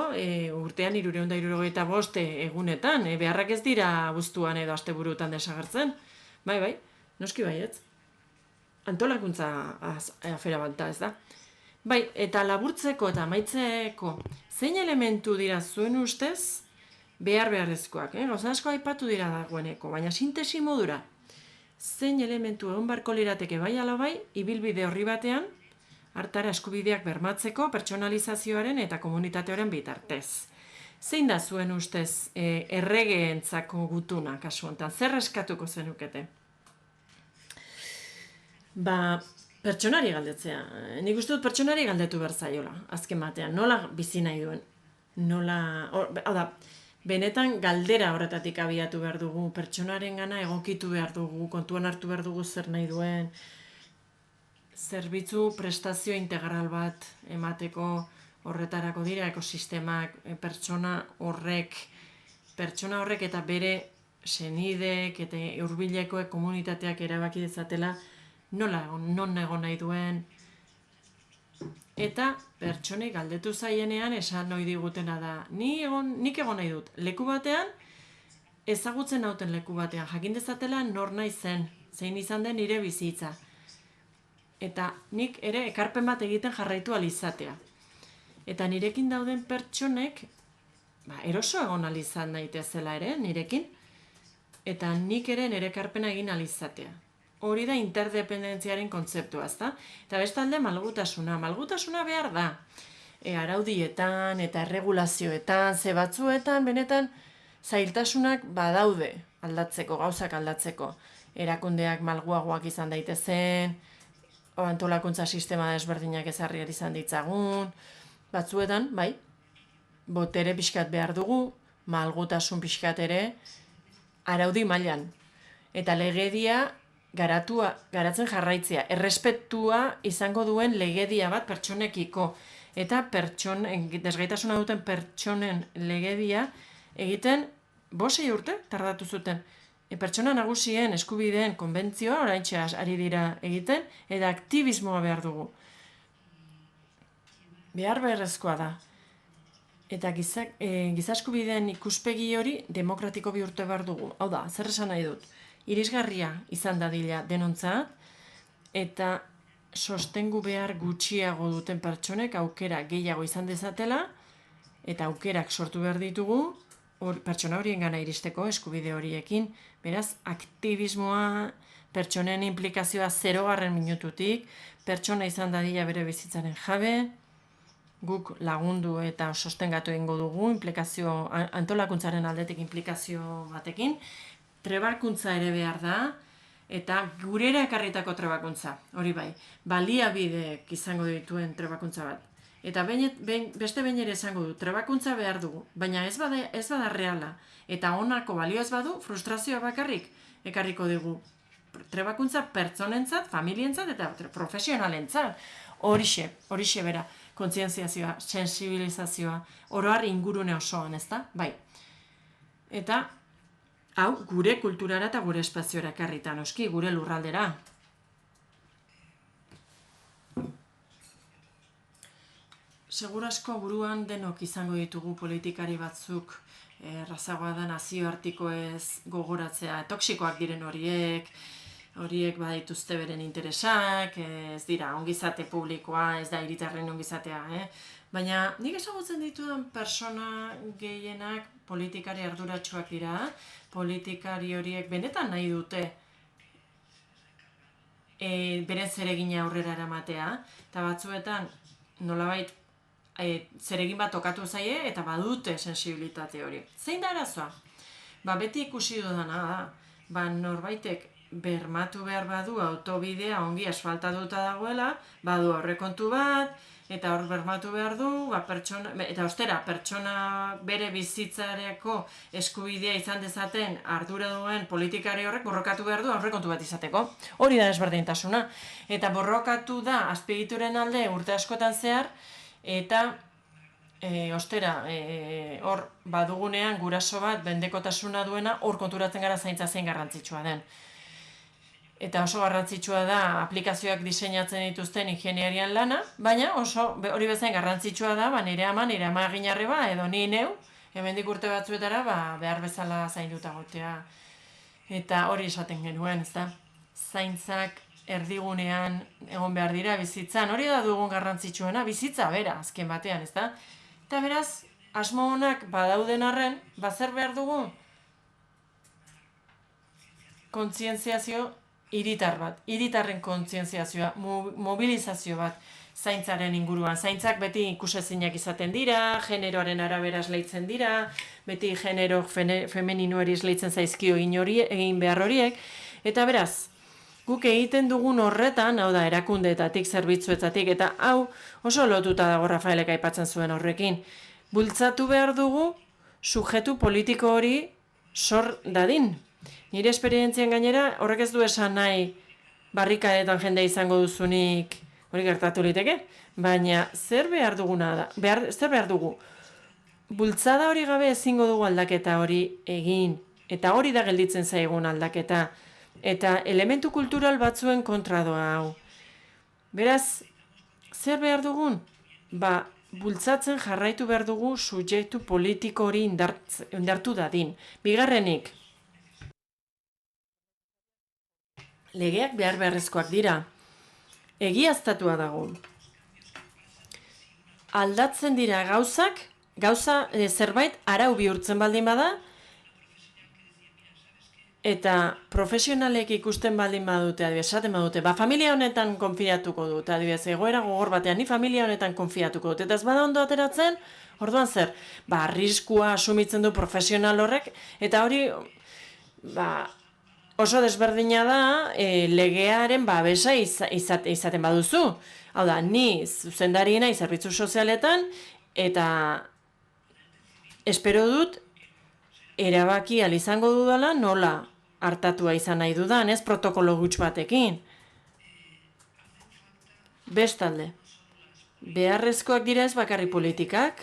S1: urtean 365 egunetan, beharrak ez dira abuztuan edo asteburutan desagertzen. Bai, noski baietz. Antolakuntza afera bat da, ez da? Bai, eta laburtzeko eta amaitzeko zein elementu dira zuen ustez beharrezkoak, gauza asko aipatu dira dagoeneko, baina sintesi modura zein elementu egon barko lirateke bai ala bai, ibilbide horri batean hartara eskubideak bermatzeko pertsonalizazioaren eta komunitatearen bitartez. Zein da zuen ustez erregeentzako gutuna kasu honetan, zer eskatuko zenukete? Pertsonari galdetzea. Nik uste dut pertsonari galdetu behar zaiola, azken batean. Nola bizi nahi duen? Benetan galdera horretatik abiatu behar dugu, pertsonaren gana egokitu behar dugu, kontuan hartu behar dugu zer nahi duen, zerbitzu prestazio integral bat emateko horretarako dira ekosistemak, pertsona horrek eta bere senidek eta hurbilekoek komunitateak erabaki dezatela non egon nahi duen. Eta pertsonei galdetu zaienean esan ohi digutena da, nik egon nahi dut leku batean, ezagutzen nauten leku batean, jakin dezatela nor nahi zen, zein izan den nire bizitza. Eta nik ere ekarpen bat egiten jarraitu alizatea. Eta nirekin dauden pertsonek, eroso egon alizan daitezela ere, nirekin, eta nik ere nire ekarpena egin alizatea. Hori da interdependentziaren kontzeptua, ezta? Eta bestalde malgutasuna. Malgutasuna behar da. Araudietan eta erregulazioetan, ze batzuetan, benetan, zailtasunak badaude aldatzeko, gauzak aldatzeko. Erakundeak malguagoak izan daitezen, antolakuntza sistema desberdinak ezarri izan ditzagun, batzuetan, bai, botere pixkat behar dugu, malgutasun pixkat ere, araudi mailan. Eta legedia garatzen jarraitzea, errespetua izango duen legedia bat pertsonekiko, eta desgaitasuna duten pertsonen legedia egiten 5 urte tardatu zuten. Pertsona nagusien eskubideen konbentzioa oraintxe ari dira egiten, eta aktivismoa behar dugu. Behar beharrezkoa da. Eta giza eskubideen ikuspegi hori demokratiko bihurtu behar dugu. Hau da, zer esan nahi dut? Irisgarria izan dadila denontzat, eta sostengu behar gutxiago duten pertsonek aukera gehiago izan dezatela, eta aukerak sortu behar ditugu, pertsona horien gana iristeko eskubide horiekin. Beraz, aktivismoa, pertsonen implikazioa 0. minututik, pertsona izan dadila bere bizitzaren jabe, guk lagundu eta sostengatu egingo dugu, implikazio, antolakuntzaren aldetik implikazio batekin, trebakuntza ere behar da, eta gurera ekarritako trebakuntza, hori bai, baliabideek izango dituen trebakuntza bat. Eta beste behin ere esango du, trebakuntza behar dugu, baina ez bada reala, eta honako balio ez badu, frustrazioa bakarrik ekarriko digu. Trebakuntza pertsonentzat, familientzat eta profesionalentzat. Horixe bera, kontzientziazioa, sensibilizazioa, oro har ingurune osoan, ezta? Bai. Eta hau gure kulturara eta gure espaziora ekarrita, noski, gure lurraldera. Segurasko buruan denok izango ditugu politikari batzuk, errazagoa da nazioarteko ez gogoratzea, toksikoak diren horiek badituzte beren interesak, ez dira ongizate publikoa, ez da hiritarren ongizatea, Baina nik ezagutzen ditudan persona gehienak politikari arduratsuak dira, politikari horiek benetan nahi dute beren zeregina aurrera eramatea, eta batzuetan nolabait zeregin bat tokatu zaie eta badute sensibilitate hori. Zein da arazoa? Beti ikusi dudana da, norbaitek bermatu behar badu autobidea ongi asfaltatuta dagoela, badu aurrekontu bat, eta hor bermatu behar du, eta ostera, pertsona bere bizitzareko eskubidea izan dezaten ardura duen politikari horrek borrokatu behar du aurrekontu bat izateko. Hori da desberdintasuna. Eta borrokatu da azpiegituren alde urte askotan zehar, eta ostera, hor badugunean guraso bat bendekotasuna duena, hor konturatzen gara zaintza zein garrantzitsua den. Eta oso garrantzitsua da aplikazioak diseinatzen dituzten ingeniarian lana, baina oso hori bezain garrantzitsua da, nire ama ginarreba, edo ni neu, hemendik urte batzuetara, behar bezala zainduta gotea. Eta hori esaten genuen, ezta? Zaintzak erdigunean egon behar dira bizitzan, hori da dugun garrantzitsuena, bizitza bera, azken batean, ezta? Eta beraz, asmo honak badauden arren, zer behar dugu? Kontzientziazio hiritar bat, hiritarren kontzientziazioa, mobilizazio bat zaintzaren inguruan. Zaintzak beti ikusezinak izaten dira, generoaren arabera esleitzen dira, beti genero femeninoari esleitzen zaizkio egin behar horiek, eta beraz, guk egiten dugun horretan, hau da, erakundeetatik, zerbitzuetatik, eta hau oso lotuta dago Rafaelek aipatzen zuen horrekin. Bultzatu behar dugu subjektu politiko hori sor dadin. Nire esperientzien gainera, horrek ez du esan nahi barrikadetan jende izango duzunik hori gertatu liteke, baina zer behar duguna da, zer behar dugu? Bultzada hori gabe ezingo dugu aldaketa hori egin, eta hori da gelditzen zaigun aldaketa, eta elementu kultural batzuen kontra doa hau. Beraz, zer behar dugun? Bultzatzen jarraitu behar dugu subjektu politiko hori indartu dadin. Bigarrenik, legeak behar beharrezkoak dira. Egiaztatua dago. Aldatzen dira gauza zerbait arau bihurtzen baldin bada, eta profesionalek ikusten baldin badute, esaten badute, familia honetan konfiatuko dut, egoera gogor batean, ni familia honetan konfiatuko dut, eta ez bada ondo ateratzen, orduan zer, arriskua asumitzen du profesional horrek, eta hori, oso desberdina da legearen babesa izaten baduzu. Hau da, ni zuzendari naiz zerbitzu sozialetan, eta espero dut erabaki ahal izango dudala nola hartatua izan nahi dudan, ez protokolo gutx batekin. Bestalde, beharrezkoak dira ez bakarri politikak,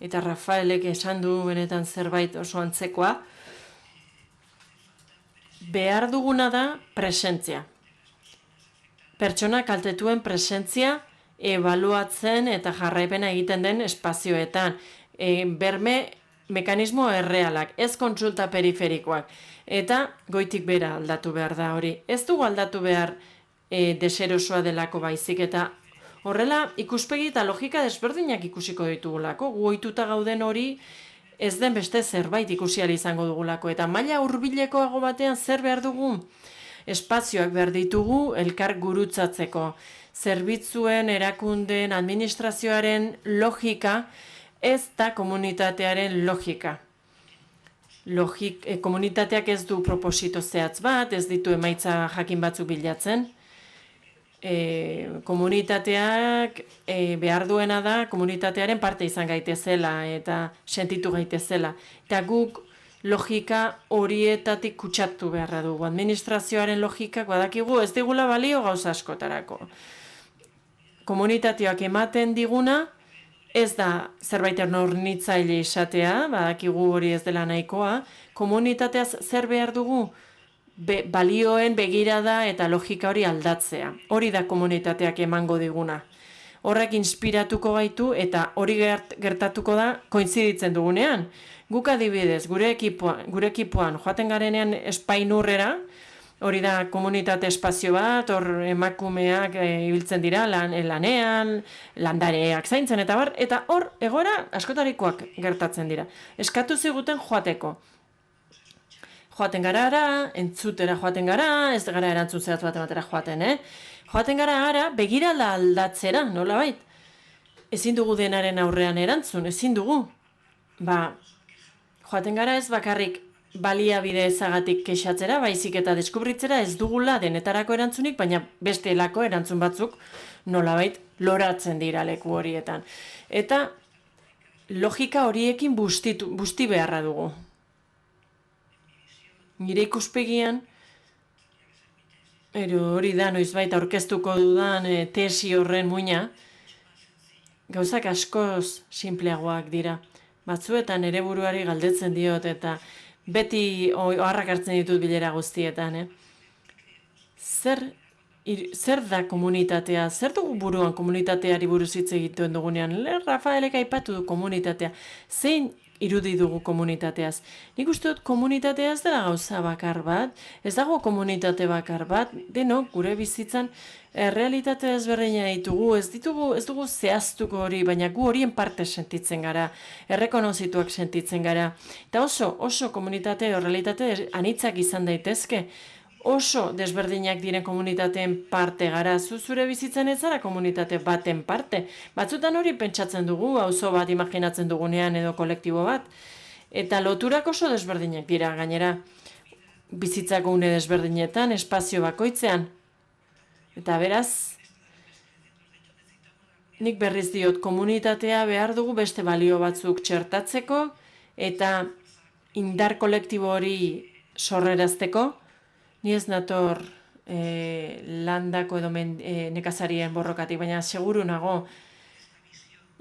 S1: eta Rafaelek esan du benetan zerbait oso antzekoa, behar duguna da presentzia. Pertsona kaltetuen presentzia ebaluatzen eta jarraipena egiten den espazioetan. Berme mekanismo errealak, ez kontsulta periferikoak. Eta goitik bera aldatu behar da hori. Ez dugu aldatu behar deserosoa delako baizik, eta horrela ikuspegi eta logika desberdinak ikusiko ditugulako. Gu ohituta gauden hori ez den beste zerbait ikusi ahal izango dugulako. Eta maila hurbilekoago batean zer behar dugu? Espazioak behar ditugu elkar gurutzatzeko. Zerbitzuen, erakundeen, administrazioaren logika ez da komunitatearen logika. Komunitateak ez du proposito zehatz bat, ez ditu emaitza jakin batzuk bilatzen. Komunitateak behar duena da komunitatearen parte izan gaitezela eta sentitu gaitezela. Eta guk logika horietatik kutsatu beharra dugu. Administrazioaren logikak badakigu ez digula balio gauza askotarako. Komunitateak ematen diguna ez da zerbait hornitzaile izatea, badakigu hori ez dela nahikoa. Komunitateaz zer behar dugu? Balioen begirada eta logika hori aldatzea. Hori da komunitateak emango diguna. Horrek inspiratuko gaitu eta hori gertatuko da koinziditzen dugunean. Guk adibidez, gure ekipoan joaten garenean espainurrera, hori da komunitate espazio bat, hor emakumeak ibiltzen dira lanean, landareak zaintzen eta bar, eta hor egoera askotarikoak gertatzen dira. Eskatu ziguten joateko. Joaten gara ara, entzutera joaten gara, ez gara erantzun zehatz bat ematera joaten, Joaten gara ara, begirala aldatzera, nola bait. Ezin dugu denaren aurrean erantzun, ezin dugu. Joaten gara ez bakarrik baliabide ezagatik kexatzera, baizik eta deskubritzera ez dugula denetarako erantzunik, baina bestelako erantzun batzuk nolabait loratzen dira leku horietan. Eta logika horiekin busti beharra dugu. Nire ikuspegian, hori da noizbait aurkeztuko dudan tesi horren muina, gauzak askoz sinpleagoak dira. Batzuetan ere buruari galdetzen diot eta beti oharrak hartzen ditut bilera guztietan. Zer da komunitatea? Zer dugu buruan komunitateari buruz hitz egiten dugunean? Rafaelek aipatu du komunitatea. Zein irudi dugu komunitateaz? Nik uste dut komunitatea ez dela gauza bakar bat, ez dago komunitate bakar bat, denok gure bizitzan realitate ezberdina ditugu, ez dugu zehaztuko hori, baina gu horien parte sentitzen gara, errekonozituak sentitzen gara. Eta oso komunitate edo realitate anitzak izan daitezke, oso desberdinak diren komunitateen parte gara, zure bizitzen ez zara komunitate baten parte. Batzutan hori pentsatzen dugu, auzo bat imaginatzen dugunean edo kolektibo bat, eta loturak oso desberdinak dira gainera, bizitzako une desberdinetan, espazio bakoitzean. Eta beraz, nik berriz diot, komunitatea behar dugu beste balio batzuk txertatzeko eta indar kolektibo hori sorrerazteko. Ni ez nator landako edo nekazarien borrokatik, baina seguru nago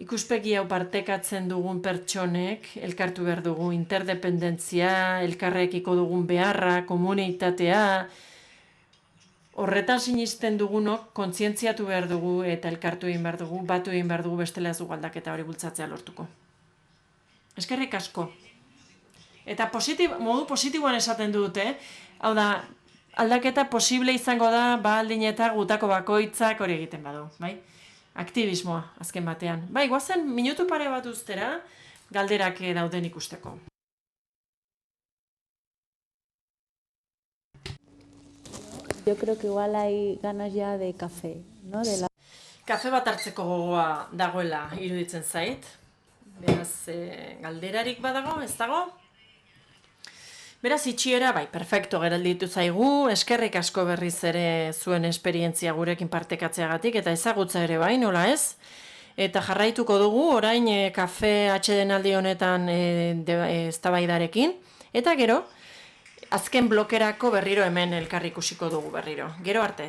S1: ikuspegi hau partekatzen dugun pertsonek elkartu behar dugu interdependentzia, elkarrekiko dugun beharra, komunitatea. Horretan sinisten dugunok kontzientziatu behar dugu eta elkartu egin behar dugu, batu egin behar dugu bestela ez dugu aldaketa hori bultzatzea lortuko. Eskerrik asko. Eta modu positiboan esaten dute, hau da, aldaketa posible izango da, baldin eta gutako bakoitzak hori egiten badu, bai? Aktibismoa, azken batean. Bai, guazen minutu pare bat uztera, galderak dauden ikusteko.
S5: Yo creo que igual hay ganas ya de café, ¿no?
S1: Kafe bat hartzeko gogoa dagoela iruditzen zait. Beraz, galderarik badago, ez dago? Beraz, itxiera, bai, perfecto, geralditu zaigu, eskerrik asko berriz ere zuen esperientzia gurekin partekatzeagatik, eta ezagutza ere bai, nola ez? Eta jarraituko dugu, orain kafe atsedenaldi honetan eztabaidarekin, eta gero, azken blokerako berriro hemen elkar ikusiko dugu berriro. Gero arte.